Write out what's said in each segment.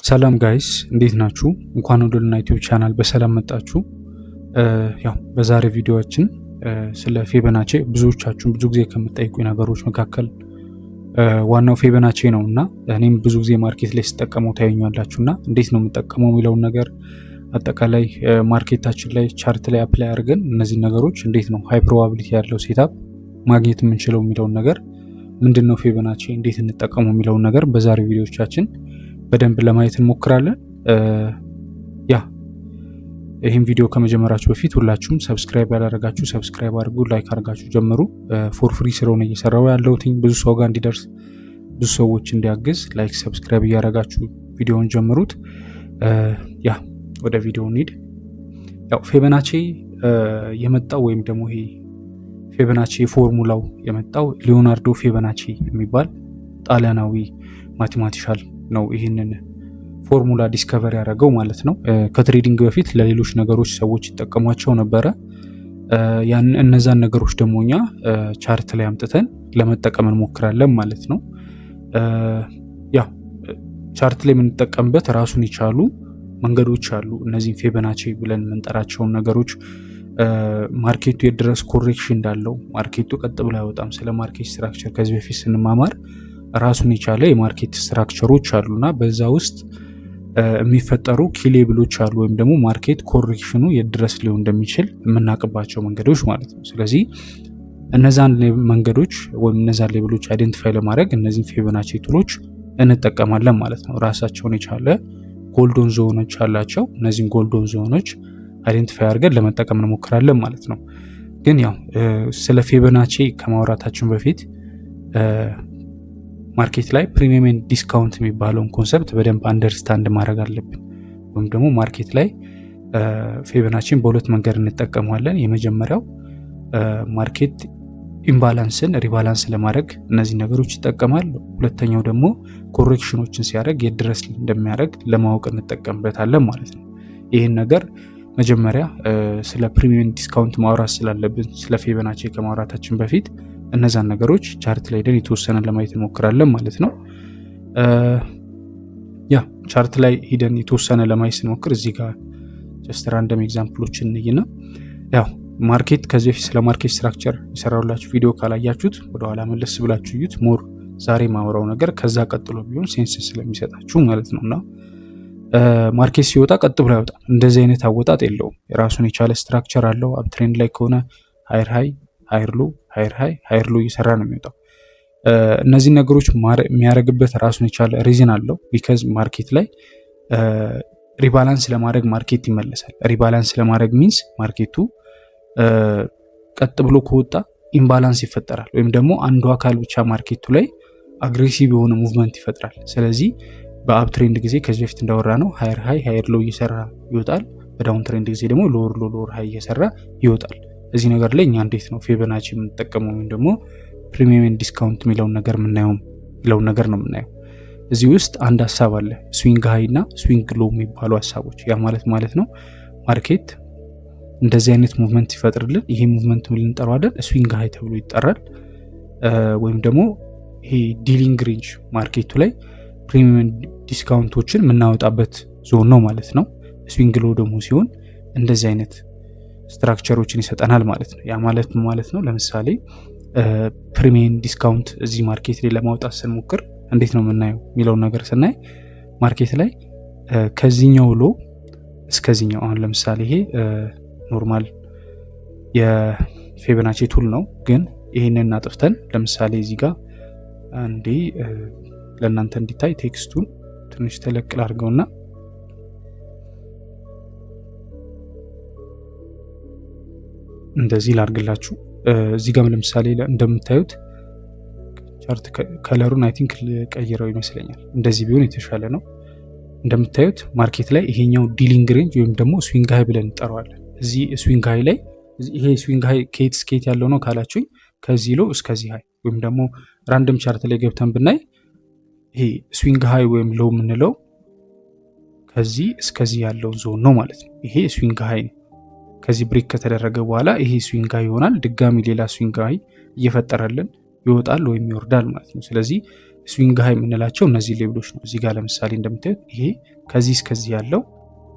ሰላም ጋይስ እንዴት ናችሁ? እንኳን ወደ ልና ዩቲዩብ ቻናል በሰላም መጣችሁ። ያው በዛሬ ቪዲዮአችን ስለ ፊቦናቺ ብዙዎቻችሁ ብዙ ጊዜ ከምትጠይቁኝ ነገሮች መካከል ዋናው ፊቦናቺ ነው እና እኔም ብዙ ጊዜ ማርኬት ላይ ስጠቀመው ታዩኛላችሁና እንዴት ነው የምጠቀመው የሚለውን ነገር አጠቃላይ ማርኬታችን ላይ ቻርት ላይ አፕላይ አድርገን እነዚህ ነገሮች እንዴት ነው ሃይ ፕሮባቢሊቲ ያለው ሴታፕ ማግኘት የምንችለው የሚለውን ነገር ምንድነው ፊቦናቺ እንዴት እንጠቀመው የሚለውን ነገር በዛሬ ቪዲዮቻችን በደንብ ለማየት እንሞክራለን። ይህን ቪዲዮ ከመጀመራችሁ በፊት ሁላችሁም ሰብስክራይብ ያላደረጋችሁ ሰብስክራይብ አድርጉ፣ ላይክ አድርጋችሁ ጀምሩ። ፎር ፍሪ ስለሆነ እየሰራው ያለሁት ብዙ ሰው ጋር እንዲደርስ ብዙ ሰዎች እንዲያግዝ ላይክ ሰብስክራይብ እያደረጋችሁ ቪዲዮውን ጀምሩት። ወደ ቪዲዮ እንሂድ። ያው ፊቦናቺ የመጣው ወይም ደግሞ ይሄ ፊቦናቺ ፎርሙላው የመጣው ሊዮናርዶ ፊቦናቺ የሚባል ጣሊያናዊ ማቴማቲሻል ነው ይህንን ፎርሙላ ዲስከቨር ያደረገው ማለት ነው። ከትሬዲንግ በፊት ለሌሎች ነገሮች ሰዎች ይጠቀሟቸው ነበረ። እነዛን ነገሮች ደግሞ እኛ ቻርት ላይ አምጥተን ለመጠቀም እንሞክራለን ማለት ነው። ያው ቻርት ላይ የምንጠቀምበት ራሱን የቻሉ መንገዶች አሉ። እነዚህን ፊቦናቺ ብለን የምንጠራቸውን ነገሮች ማርኬቱ የድረስ ኮሬክሽን እንዳለው ማርኬቱ ቀጥ ብሎ አይወጣም። ስለ ማርኬት ስትራክቸር ከዚህ በፊት ስንማማር ራሱን የቻለ የማርኬት ስትራክቸሮች አሉና በዛ ውስጥ የሚፈጠሩ ኪሌብሎች አሉ፣ ወይም ደግሞ ማርኬት ኮሬክሽኑ የድረስ ሊሆን እንደሚችል የምናውቅባቸው መንገዶች ማለት ነው። ስለዚህ እነዛን መንገዶች ወይም እነዛን ሌብሎች አይደንቲፋይ ለማድረግ እነዚህን ፊቦናቺ ቱሎች እንጠቀማለን ማለት ነው። ራሳቸውን የቻለ ጎልዶን ዞኖች አላቸው። እነዚህን ጎልዶን ዞኖች አይደንቲፋይ አድርገን ለመጠቀም እንሞክራለን ማለት ነው። ግን ያው ስለ ፊቦናቺ ከማውራታችን በፊት ማርኬት ላይ ፕሪሚየም ኤንድ ዲስካውንት የሚባለውን ኮንሰፕት በደንብ አንደርስታንድ ማድረግ አለብን። ወይም ደግሞ ማርኬት ላይ ፊቦናቺን በሁለት መንገድ እንጠቀመዋለን። የመጀመሪያው ማርኬት ኢምባላንስን ሪባላንስ ለማድረግ እነዚህ ነገሮች ይጠቀማል። ሁለተኛው ደግሞ ኮሬክሽኖችን ሲያደርግ የድረስ እንደሚያደርግ ለማወቅ እንጠቀምበታለን ማለት ነው። ይህን ነገር መጀመሪያ ስለ ፕሪሚየም ዲስካውንት ማውራት ስላለብን ስለ ፊቦናቺ ከማውራታችን በፊት እነዛን ነገሮች ቻርት ላይ ደን የተወሰነ ለማየት እንሞክራለን ማለት ነው። ቻርት ላይ ሂደን የተወሰነ ለማየት ስንሞክር እዚህ ጋር ጀስት ራንደም ኤግዛምፕሎችን እንይና ያው ማርኬት ከዚህ በፊት ስለ ማርኬት ስትራክቸር የሰራሁላችሁ ቪዲዮ ካላያችሁት ወደኋላ መለስ ብላችሁ እዩት። ሞር ዛሬ ማውራው ነገር ከዛ ቀጥሎ ቢሆን ሴንስ ስለሚሰጣችሁ ማለት ነውና ማርኬት ሲወጣ ቀጥ ብሎ አይወጣም። እንደዚህ አይነት አወጣጥ የለውም። የራሱን የቻለ ስትራክቸር አለው። አፕትሬንድ ላይ ከሆነ ሃይር ሃይ ሃይር ሎ ሃይር ሃይ ሃይር ሎ እየሰራ ነው የሚወጣው። እነዚህ ነገሮች የሚያደርግበት ራሱን የቻለ ሪዝን አለው። ቢካዝ ማርኬት ላይ ሪባላንስ ለማድረግ ማርኬት ይመለሳል። ሪባላንስ ለማድረግ ሚንስ ማርኬቱ ቀጥ ብሎ ከወጣ ኢምባላንስ ይፈጠራል፣ ወይም ደግሞ አንዱ አካል ብቻ ማርኬቱ ላይ አግሬሲቭ የሆነ ሙቭመንት ይፈጥራል። ስለዚህ በአፕ ትሬንድ ጊዜ ከዚህ በፊት እንዳወራ ነው ሃይር ሃይ ሃይር ሎ እየሰራ ይወጣል። በዳውን ትሬንድ ጊዜ ደግሞ ሎወር ሎ ሎወር ሃይ እየሰራ ይወጣል። እዚህ ነገር ላይ እኛ እንዴት ነው ፊቦናቺ የምንጠቀመው ወይም ደግሞ ፕሪሚየም ኤንድ ዲስካውንት የሚለውን ነገር የምናየው የሚለውን ነገር ነው የምናየው። እዚህ ውስጥ አንድ ሀሳብ አለ፣ ስዊንግ ሃይ እና ስዊንግ ሎ የሚባሉ ሀሳቦች። ያ ማለት ነው ማርኬት እንደዚህ አይነት ሙቭመንት ይፈጥርልን። ይሄ ሙቭመንት ምን እንጠራዋለን? ስዊንግ ሃይ ተብሎ ይጠራል። ወይም ደግሞ ይሄ ዲሊንግ ሬንጅ ማርኬቱ ላይ ፕሪሚየም ዲስካውንቶችን የምናወጣበት ዞን ነው ማለት ነው። ስዊንግ ሎ ደግሞ ሲሆን እንደዚህ አይነት ስትራክቸሮችን ይሰጠናል ማለት ነው። ያ ማለት ነው ለምሳሌ ፕሪሚየም ዲስካውንት እዚህ ማርኬት ላይ ለማውጣት ስንሞክር እንዴት ነው የምናየው የሚለውን ነገር ስናይ ማርኬት ላይ ከዚህኛው ሎ እስከዚህኛው፣ አሁን ለምሳሌ ይሄ ኖርማል የፊቦናቺ ቱል ነው። ግን ይህንን አጥፍተን ለምሳሌ እዚህ ጋር አንዴ ለእናንተ እንዲታይ ቴክስቱን ትንሽ ተለቅል አድርገውና እንደዚህ ላርግላችሁ። እዚህ ጋር ለምሳሌ እንደምታዩት ቻርት ከለሩን አይ ቲንክ ቀይረው ይመስለኛል። እንደዚህ ቢሆን የተሻለ ነው። እንደምታዩት ማርኬት ላይ ይሄኛው ዲሊንግ ሬንጅ ወይም ደግሞ ስዊንግ ሃይ ብለን እንጠራዋለን። እዚህ ስዊንግ ሃይ ላይ ይሄ ስዊንግ ሃይ ከየት እስከየት ያለው ነው ካላችሁኝ ከዚህ ሎ እስከዚህ ሃይ፣ ወይም ደግሞ ራንደም ቻርት ላይ ገብተን ብናይ ይሄ ስዊንግ ሃይ ወይም ሎ የምንለው ከዚህ እስከዚህ ያለው ዞን ነው ማለት ነው። ይሄ ስዊንግ ሃይ ነው። ከዚህ ብሬክ ከተደረገ በኋላ ይሄ ስዊንግ ሃይ ይሆናል። ድጋሚ ሌላ ስዊንግ ሃይ እየፈጠረልን ይወጣል ወይም ይወርዳል ማለት ነው። ስለዚህ ስዊንግ ሃይ የምንላቸው እነዚህ ሌብሎች ነው። እዚህ ጋር ለምሳሌ እንደምታዩት ይሄ ከዚህ እስከዚህ ያለው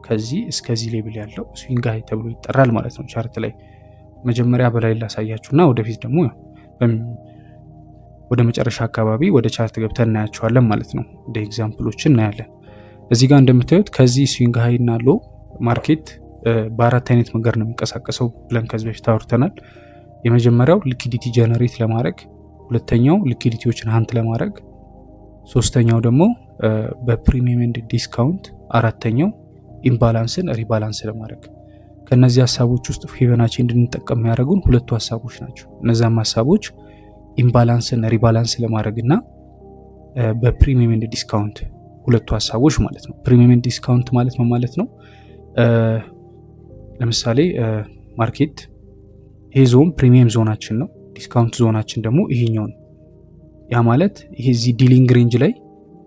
ከዚህ እስከዚህ ሌብል ያለው ስዊንግ ሃይ ተብሎ ይጠራል ማለት ነው ቻርት ላይ። መጀመሪያ በላይ ላሳያችሁና ወደፊት ደግሞ ወደ መጨረሻ አካባቢ ወደ ቻርት ገብተን እናያቸዋለን ማለት ነው። እንደ ኤግዛምፕሎችን እናያለን። እዚህ ጋር እንደምታዩት ከዚህ ስዊንግ ሃይ እና ሎ ማርኬት በአራት አይነት መንገድ ነው የሚንቀሳቀሰው ብለን ከዚህ በፊት አውርተናል። የመጀመሪያው ሊኩዲቲ ጀነሬት ለማድረግ፣ ሁለተኛው ሊኩዲቲዎችን ሀንት ለማድረግ፣ ሶስተኛው ደግሞ በፕሪሚየም ኤንድ ዲስካውንት፣ አራተኛው ኢምባላንስን ሪባላንስ ለማድረግ። ከነዚህ ሀሳቦች ውስጥ ፊቦናቺ እንድንጠቀም የሚያደርጉን ሁለቱ ሀሳቦች ናቸው። እነዛም ሀሳቦች ኢምባላንስን ሪባላንስ ለማድረግ እና በፕሪሚየም ኤንድ ዲስካውንት ሁለቱ ሀሳቦች ማለት ነው። ፕሪሚየም ኤንድ ዲስካውንት ማለት ምን ማለት ነው? ለምሳሌ ማርኬት ይሄ ዞን ፕሪሚየም ዞናችን ነው፣ ዲስካውንት ዞናችን ደግሞ ይሄኛው ነው። ያ ማለት ይሄ እዚህ ዲሊንግ ሬንጅ ላይ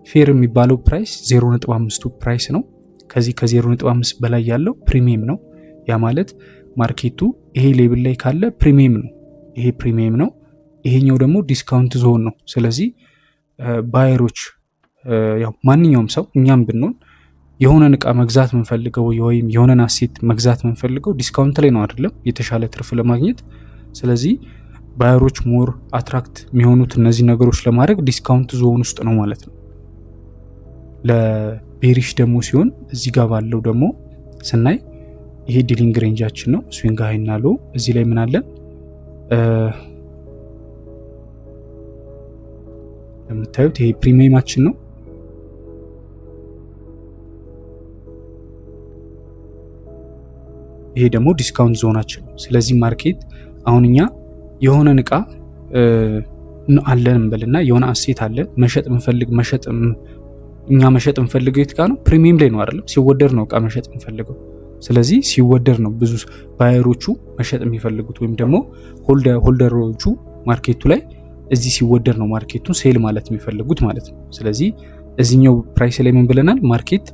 ፌር የሚባለው ፕራይስ 0.5 ፕራይስ ነው። ከዚህ ከ0.5 በላይ ያለው ፕሪሚየም ነው። ያ ማለት ማርኬቱ ይሄ ሌብል ላይ ካለ ፕሪሚየም ነው፣ ይሄ ፕሪሚየም ነው። ይሄኛው ደግሞ ዲስካውንት ዞን ነው። ስለዚህ ባየሮች ያው ማንኛውም ሰው እኛም ብንሆን የሆነን እቃ መግዛት ምንፈልገው ወይም የሆነን አሴት መግዛት ምንፈልገው ዲስካውንት ላይ ነው አይደለም፣ የተሻለ ትርፍ ለማግኘት። ስለዚህ ባየሮች ሞር አትራክት የሚሆኑት እነዚህ ነገሮች ለማድረግ ዲስካውንት ዞን ውስጥ ነው ማለት ነው። ለቤሪሽ ደግሞ ሲሆን እዚህ ጋር ባለው ደግሞ ስናይ ይሄ ዲሊንግ ሬንጃችን ነው፣ ስዊንግ ሃይ እና ሎ። እዚህ ላይ ምን አለን? የምታዩት ይሄ ፕሪሚየማችን ነው። ይሄ ደግሞ ዲስካውንት ዞናችን ነው። ስለዚህ ማርኬት አሁን እኛ የሆነን እቃ አለን እንበልና የሆነ አሴት አለን መሸጥ መሸጥ እንፈልገው የት ጋ ነው? ፕሪሚየም ላይ ነው አይደለም? ሲወደድ ነው እቃ መሸጥ እንፈልገው። ስለዚህ ሲወደድ ነው ብዙ ባየሮቹ መሸጥ የሚፈልጉት ወይም ደግሞ ሆልደሮቹ ማርኬቱ ላይ እዚህ ሲወደድ ነው ማርኬቱን ሴል ማለት የሚፈልጉት ማለት ነው። ስለዚህ እዚህኛው ፕራይስ ላይ ምን ብለናል? ማርኬት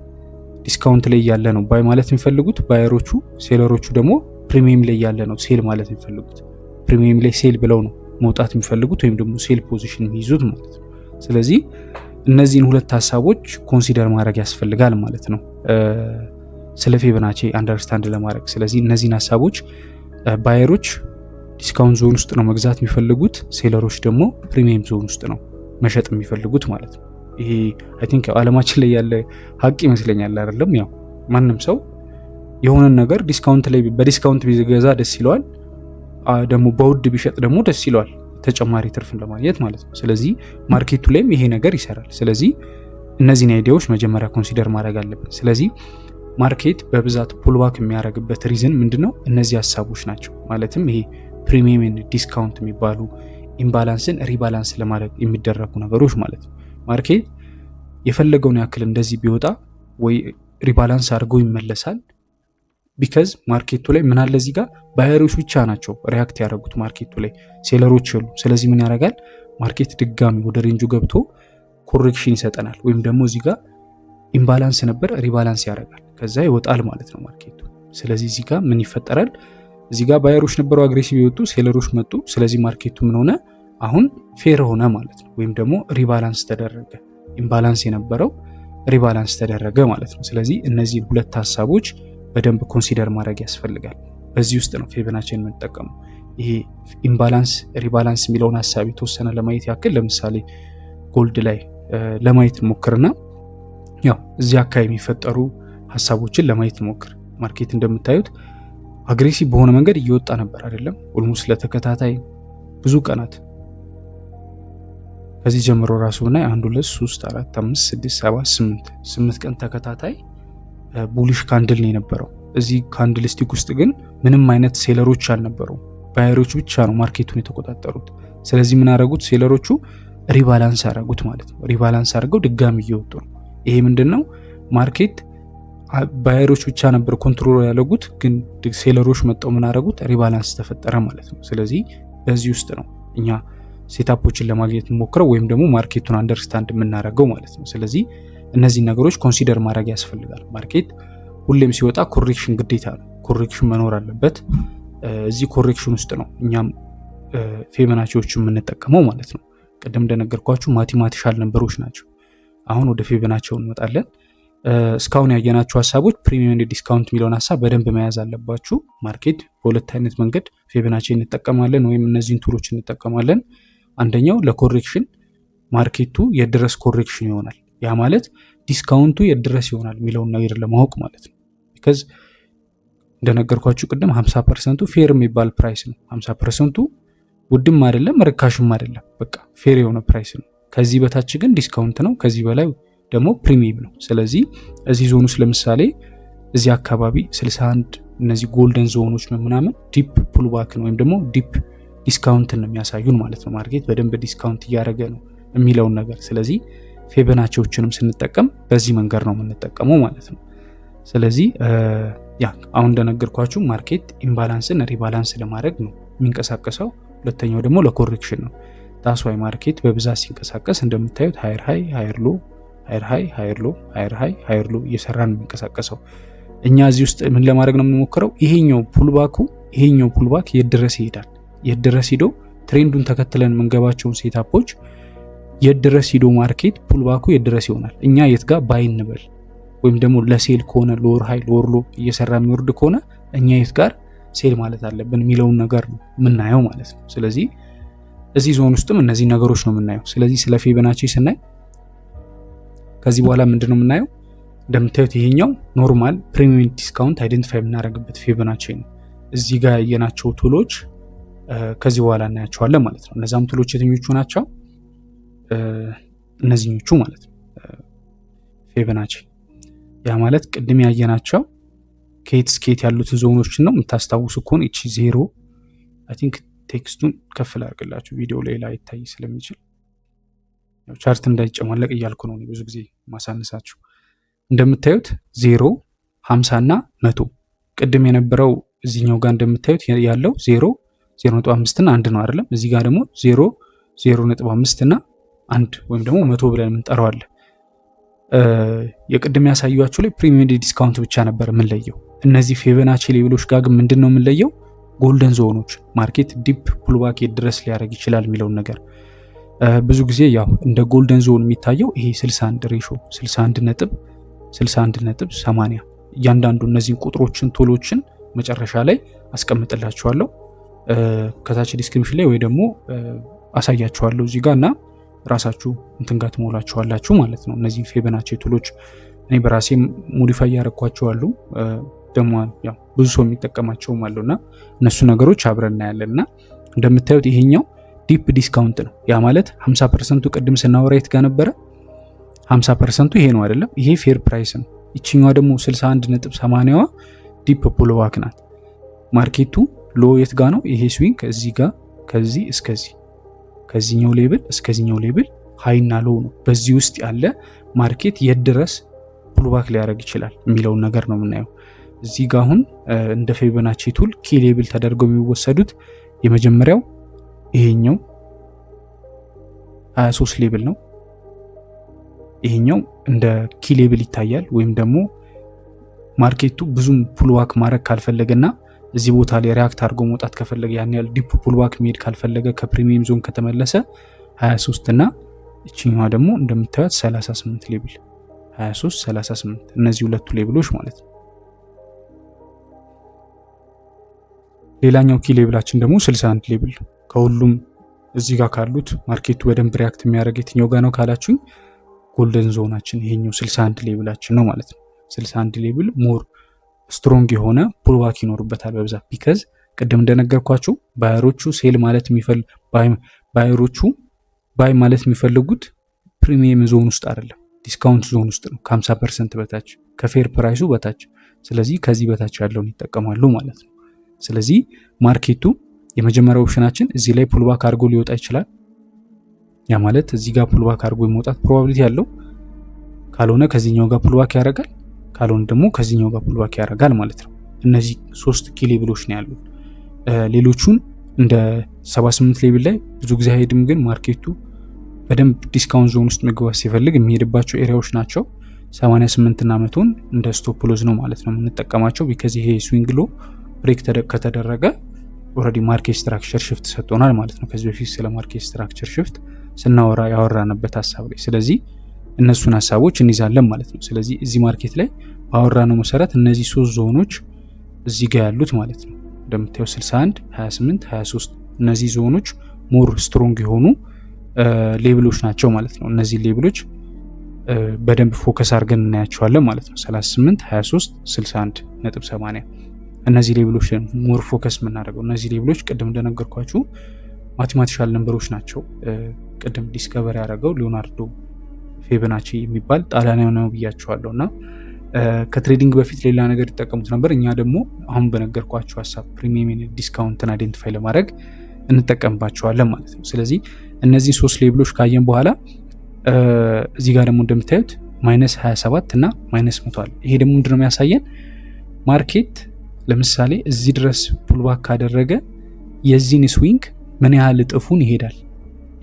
ዲስካውንት ላይ ያለ ነው ባይ ማለት የሚፈልጉት ባየሮቹ፣ ሴለሮቹ ደግሞ ፕሪሚየም ላይ ያለ ነው ሴል ማለት የሚፈልጉት። ፕሪሚየም ላይ ሴል ብለው ነው መውጣት የሚፈልጉት ወይም ደግሞ ሴል ፖዚሽን የሚይዙት ማለት ነው። ስለዚህ እነዚህን ሁለት ሀሳቦች ኮንሲደር ማድረግ ያስፈልጋል ማለት ነው ስለ ፊቦናቺ አንደርስታንድ ለማድረግ። ስለዚህ እነዚህን ሀሳቦች ባየሮች ዲስካውንት ዞን ውስጥ ነው መግዛት የሚፈልጉት፣ ሴለሮች ደግሞ ፕሪሚየም ዞን ውስጥ ነው መሸጥ የሚፈልጉት ማለት ነው። ይሄ አይ ቲንክ ዓለማችን ላይ ያለ ሀቅ ይመስለኛል አይደለም? ያው ማንም ሰው የሆነን ነገር ዲስካውንት ላይ በዲስካውንት ቢገዛ ደስ ይለዋል፣ ደግሞ በውድ ቢሸጥ ደግሞ ደስ ይለዋል፣ ተጨማሪ ትርፍን ለማግኘት ማለት ነው። ስለዚህ ማርኬቱ ላይም ይሄ ነገር ይሰራል። ስለዚህ እነዚህን አይዲያዎች መጀመሪያ ኮንሲደር ማድረግ አለብን። ስለዚህ ማርኬት በብዛት ፑልባክ የሚያደርግበት ሪዝን ምንድነው? እነዚህ ሀሳቦች ናቸው። ማለትም ይሄ ፕሪሚየም ዲስካውንት የሚባሉ ኢምባላንስን ሪባላንስ ለማድረግ የሚደረጉ ነገሮች ማለት ነው። ማርኬት የፈለገውን ያክል እንደዚህ ቢወጣ ወይ ሪባላንስ አድርገው ይመለሳል። ቢካዝ ማርኬቱ ላይ ምን አለ እዚህ ጋር ባየሮች ብቻ ናቸው ሪያክት ያደረጉት ማርኬቱ ላይ ሴለሮች የሉ። ስለዚህ ምን ያደርጋል ማርኬት ድጋሚ ወደ ሬንጁ ገብቶ ኮሬክሽን ይሰጠናል፣ ወይም ደግሞ እዚህ ጋር ኢምባላንስ ነበር ሪባላንስ ያደርጋል፣ ከዛ ይወጣል ማለት ነው ማርኬቱ። ስለዚህ እዚህ ጋር ምን ይፈጠራል? እዚህ ጋር ባየሮች ነበሩ አግሬሲቭ የወጡ፣ ሴለሮች መጡ። ስለዚህ ማርኬቱ ምን ሆነ? አሁን ፌር ሆነ ማለት ነው፣ ወይም ደግሞ ሪባላንስ ተደረገ። ኢምባላንስ የነበረው ሪባላንስ ተደረገ ማለት ነው። ስለዚህ እነዚህ ሁለት ሀሳቦች በደንብ ኮንሲደር ማድረግ ያስፈልጋል። በዚህ ውስጥ ነው ፊቦናቺን የምንጠቀመው። ይሄ ኢምባላንስ ሪባላንስ የሚለውን ሀሳብ የተወሰነ ለማየት ያክል ለምሳሌ ጎልድ ላይ ለማየት እንሞክርና ያው እዚህ አካባቢ የሚፈጠሩ ሀሳቦችን ለማየት እንሞክር። ማርኬት እንደምታዩት አግሬሲቭ በሆነ መንገድ እየወጣ ነበር አይደለም? ኦልሞስት ለተከታታይ ብዙ ቀናት ከዚህ ጀምሮ ራሱ ብናይ 1 2 3 4 5 6 7 8 ቀን ተከታታይ ቡሊሽ ካንድል ነው የነበረው። እዚህ ካንድል ስቲክ ውስጥ ግን ምንም አይነት ሴለሮች አልነበሩም፣ ባየሮች ብቻ ነው ማርኬቱን የተቆጣጠሩት። ስለዚህ ምን አደረጉት? ሴለሮቹ ሪባላንስ አደረጉት ማለት ነው። ሪባላንስ አድርገው ድጋሚ እየወጡ ነው። ይሄ ምንድነው? ማርኬት ባየሮች ብቻ ነበር ኮንትሮል ያደረጉት፣ ግን ሴለሮች መጣው ምን አደረጉት? ሪባላንስ ተፈጠረ ማለት ነው። ስለዚህ በዚህ ውስጥ ነው እኛ ሴታፖችን ለማግኘት ሞክረው ወይም ደግሞ ማርኬቱን አንደርስታንድ የምናደርገው ማለት ነው። ስለዚህ እነዚህ ነገሮች ኮንሲደር ማድረግ ያስፈልጋል። ማርኬት ሁሌም ሲወጣ ኮሬክሽን ግዴታ ነው፣ ኮሬክሽን መኖር አለበት። እዚህ ኮሬክሽን ውስጥ ነው እኛም ፊቦናቺዎችን የምንጠቀመው ማለት ነው። ቅድም እንደነገርኳችሁ ማቴማቲካል ነምበሮች ናቸው። አሁን ወደ ፊቦናቸው እንመጣለን። እስካሁን ያየናቸው ሀሳቦች ፕሪሚየም ኤንድ ዲስካውንት የሚለውን ሀሳብ በደንብ መያዝ አለባችሁ። ማርኬት በሁለት አይነት መንገድ ፊቦናቺ እንጠቀማለን ወይም እነዚህን ቱሎች እንጠቀማለን። አንደኛው ለኮሬክሽን ማርኬቱ የድረስ ኮሬክሽን ይሆናል። ያ ማለት ዲስካውንቱ የድረስ ይሆናል የሚለውን ነገር ለማወቅ ማለት ነው። ቢካዝ እንደነገርኳችሁ ቅድም 50%ቱ ፌር የሚባል ፕራይስ ነው። 50%ቱ ውድም አይደለም ርካሽም አይደለም፣ በቃ ፌር የሆነ ፕራይስ ነው። ከዚህ በታች ግን ዲስካውንት ነው፣ ከዚህ በላይ ደግሞ ፕሪሚየም ነው። ስለዚህ እዚህ ዞን ውስጥ ለምሳሌ እዚህ አካባቢ 61 እነዚህ ጎልደን ዞኖች ምናምን ዲፕ ፑልባክን ወይም ደግሞ ዲፕ ዲስካውንትን ነው የሚያሳዩን ማለት ነው። ማርኬት በደንብ ዲስካውንት እያደረገ ነው የሚለውን ነገር። ስለዚህ ፊቦናቺዎችንም ስንጠቀም በዚህ መንገድ ነው የምንጠቀመው ማለት ነው። ስለዚህ አሁን እንደነገርኳችሁ ማርኬት ኢምባላንስን ሪባላንስ ለማድረግ ነው የሚንቀሳቀሰው። ሁለተኛው ደግሞ ለኮሬክሽን ነው። ታስዋይ ማርኬት በብዛት ሲንቀሳቀስ እንደምታዩት ሃየር ሃይ ሃየር ሎ ሃየር ሃይ ሃየር ሎ ሃየር ሃይ ሃየር ሎ እየሰራ ነው የሚንቀሳቀሰው። እኛ እዚህ ውስጥ ምን ለማድረግ ነው የምንሞክረው? ይሄኛው ፑልባክ የት ድረስ ይሄዳል? የት ድረስ ሂዶ ትሬንዱን ተከትለን የምንገባቸውን ሴታፖች የት ድረስ ሂዶ ማርኬት ፑልባኩ የት ድረስ ይሆናል? እኛ የት ጋር ባይ እንበል ወይም ደግሞ ለሴል ከሆነ ሎወር ሃይ ሎወር ሎ እየሰራ የሚወርድ ከሆነ እኛ የት ጋር ሴል ማለት አለብን የሚለውን ነገር ነው የምናየው ማለት ነው። ስለዚህ እዚህ ዞን ውስጥም እነዚህ ነገሮች ነው የምናየው። ስለዚህ ስለ ፊቦናቺ ስናይ ከዚህ በኋላ ምንድነው የምናየው? እንደምታዩት ይሄኛው ኖርማል ፕሪሚየም ዲስካውንት አይደንቲፋይ የምናደርግበት ፊቦናቺ ነው። እዚህ ጋር ያየናቸው ቱሎች ከዚህ በኋላ እናያቸዋለን ማለት ነው። እነዛም ቱሎች የትኞቹ ናቸው? እነዚህኞቹ ማለት ነው ፊቦናቺ። ያ ማለት ቅድም ያየናቸው ከየት እስከየት ያሉትን ዞኖችን ነው። የምታስታውሱ ከሆነ እቺ 0 አይ ቲንክ ቴክስቱን ከፍ ላድርግላችሁ ቪዲዮ ላይ ይታይ ስለሚችል ያው ቻርት እንዳይጨማለቅ እያልኩ ነው ብዙ ጊዜ ማሳነሳችሁ። እንደምታዩት 0 50 እና 100 ቅድም የነበረው እዚህኛው ጋር እንደምታዩት ያለው 0 0.5 እና 1 ነው አይደለም። እዚህ ጋር ደግሞ 0 0.5 እና 1 ወይም ደግሞ 100 ብለን የምንጠራው አለ። የቅድም ያሳዩአችሁ ላይ ፕሪሚየም ዲስካውንት ብቻ ነበር የምንለየው። እነዚህ ፊቦናቺ ሌቭሎች ጋር ግን ምንድነው የምንለየው? ጎልደን ዞኖች ማርኬት ዲፕ ፑልባክ ድረስ ሊያደርግ ይችላል የሚለውን ነገር ብዙ ጊዜ ያው እንደ ጎልደን ዞን የሚታየው ይሄ 61 ሬሾ 61.80 እያንዳንዱ እነዚህን ቁጥሮችን ቶሎችን መጨረሻ ላይ አስቀምጥላችኋለሁ ከታች ዲስክሪፕሽን ላይ ወይ ደግሞ አሳያችኋለሁ እዚህ ጋር እና ራሳችሁ እንትን ጋር ትሞላችኋላችሁ ማለት ነው። እነዚህ ፊቦናቺ ቱሎች እኔ በራሴ ሞዲፋይ ያደረኳቸው አሉ፣ ደግሞ ያው ብዙ ሰው የሚጠቀማቸውም አሉና እነሱ ነገሮች አብረን እናያለንና እንደምታዩት ይሄኛው ዲፕ ዲስካውንት ነው። ያ ማለት 50%ቱ ቅድም ስናወራ የት ጋር ነበረ? 50%ቱ ይሄ ነው አይደለም? ይሄ ፌር ፕራይስ ነው። ይችኛዋ ደግሞ 61.80ዋ ዲፕ ፑልባክ ናት። ማርኬቱ ሎ የት ጋር ነው? ይሄ ስዊንግ ከዚህ ጋር ከዚህ እስከዚህ ከዚህኛው ሌብል እስከዚህኛው ሌብል ሃይና ሎ ነው። በዚህ ውስጥ ያለ ማርኬት የት ድረስ ፑልባክ ሊያደርግ ይችላል የሚለውን ነገር ነው የምናየው። እዚህ ጋር አሁን እንደ ፊቦናቺ ቱል ኪ ሌብል ተደርገው የሚወሰዱት የመጀመሪያው ይሄኛው 23 ሌብል ነው። ይሄኛው እንደ ኪ ሌብል ይታያል። ወይም ደግሞ ማርኬቱ ብዙም ፑልባክ ማድረግ ካልፈለገና እዚህ ቦታ ላይ ሪያክት አድርጎ መውጣት ከፈለገ ያን ያህል ዲፕ ፑልባክ መሄድ ካልፈለገ ከፕሪሚየም ዞን ከተመለሰ 23 እና እቺኛዋ ደግሞ እንደምታዩት 38 ሌብል 23 38 እነዚህ ሁለቱ ሌብሎች ማለት ነው። ሌላኛው ኪ ሌብላችን ደግሞ 61 ሌብል ነው። ከሁሉም እዚህ ጋር ካሉት ማርኬቱ በደንብ ሪያክት የሚያደርግ የትኛው ጋር ነው ካላችሁኝ ጎልደን ዞናችን ይሄኛው 61 ሌብላችን ነው ማለት ነው። 61 ሌብል ሞር ስትሮንግ የሆነ ፑልባክ ይኖርበታል በብዛት ቢካዝ ቅድም እንደነገርኳችሁ ባየሮቹ ሴል ማለት ባየሮቹ ባይ ማለት የሚፈልጉት ፕሪሚየም ዞን ውስጥ አይደለም ዲስካውንት ዞን ውስጥ ነው። ከ50% በታች ከፌር ፕራይሱ በታች ስለዚህ ከዚህ በታች ያለውን ይጠቀማሉ ማለት ነው። ስለዚህ ማርኬቱ የመጀመሪያው ኦፕሽናችን እዚህ ላይ ፑልባክ አድርጎ ሊወጣ ይችላል። ያ ማለት እዚህ ጋር ፑልባክ አድርጎ የመውጣት ፕሮባቢሊቲ ያለው ካልሆነ ከዚህኛው ጋር ፑልባክ ያደርጋል ካልሆነ ደግሞ ከዚህኛው ጋር ፑልባክ ያደርጋል ማለት ነው። እነዚህ 3 ኪ ሌብሎች ነው ያሉት። ሌሎቹን እንደ 78 ሌብል ላይ ብዙ ጊዜ አይሄድም፣ ግን ማርኬቱ በደንብ ዲስካውንት ዞን ውስጥ መግባት ሲፈልግ የሚሄድባቸው ኤሪያዎች ናቸው። 88 እና 100ን እንደ ስቶፕ ሎዝ ነው ማለት ነው የምንጠቀማቸው ቢካዝ ይሄ ስዊንግ ሎ ብሬክ ከተደረገ ኦልሬዲ ማርኬት ስትራክቸር ሽፍት ሰጥቶናል ማለት ነው። ከዚህ በፊት ስለ ማርኬት ስትራክቸር ሽፍት ስናወራ ያወራንበት ሀሳብ ላይ ስለዚህ እነሱን ሀሳቦች እንይዛለን ማለት ነው። ስለዚህ እዚህ ማርኬት ላይ ባወራነው መሰረት እነዚህ 3 ዞኖች እዚህ ጋር ያሉት ማለት ነው እንደምታየው 61 28 23 እነዚህ ዞኖች ሞር ስትሮንግ የሆኑ ሌብሎች ናቸው ማለት ነው። እነዚህ ሌብሎች በደንብ ፎከስ አድርገን እናያቸዋለን ማለት ነው። 38 23 61.80 እነዚህ ሌብሎች ሞር ፎከስ የምናደርገው እነዚህ ሌብሎች ቅድም እንደነገርኳችሁ ማቴማቲካል ነምበሮች ናቸው። ቅድም ዲስከቨር ያደረገው ሊዮናርዶ ፊቦናቺ የሚባል ጣሊያናዊ ነው ብያቸዋለሁ እና ከትሬዲንግ በፊት ሌላ ነገር ይጠቀሙት ነበር። እኛ ደግሞ አሁን በነገርኳችሁ ሀሳብ ፕሪሚየም ዲስካውንትን አይደንቲፋይ ለማድረግ እንጠቀምባቸዋለን ማለት ነው። ስለዚህ እነዚህ 3 ሌብሎች ካየን በኋላ እዚህ ጋር ደግሞ እንደምታዩት -27 እና -100 አለ። ይሄ ደግሞ ምንድነው የሚያሳየን ማርኬት ለምሳሌ እዚህ ድረስ ፑልባክ ካደረገ የዚህን ስዊንግ ምን ያህል እጥፉን ይሄዳል?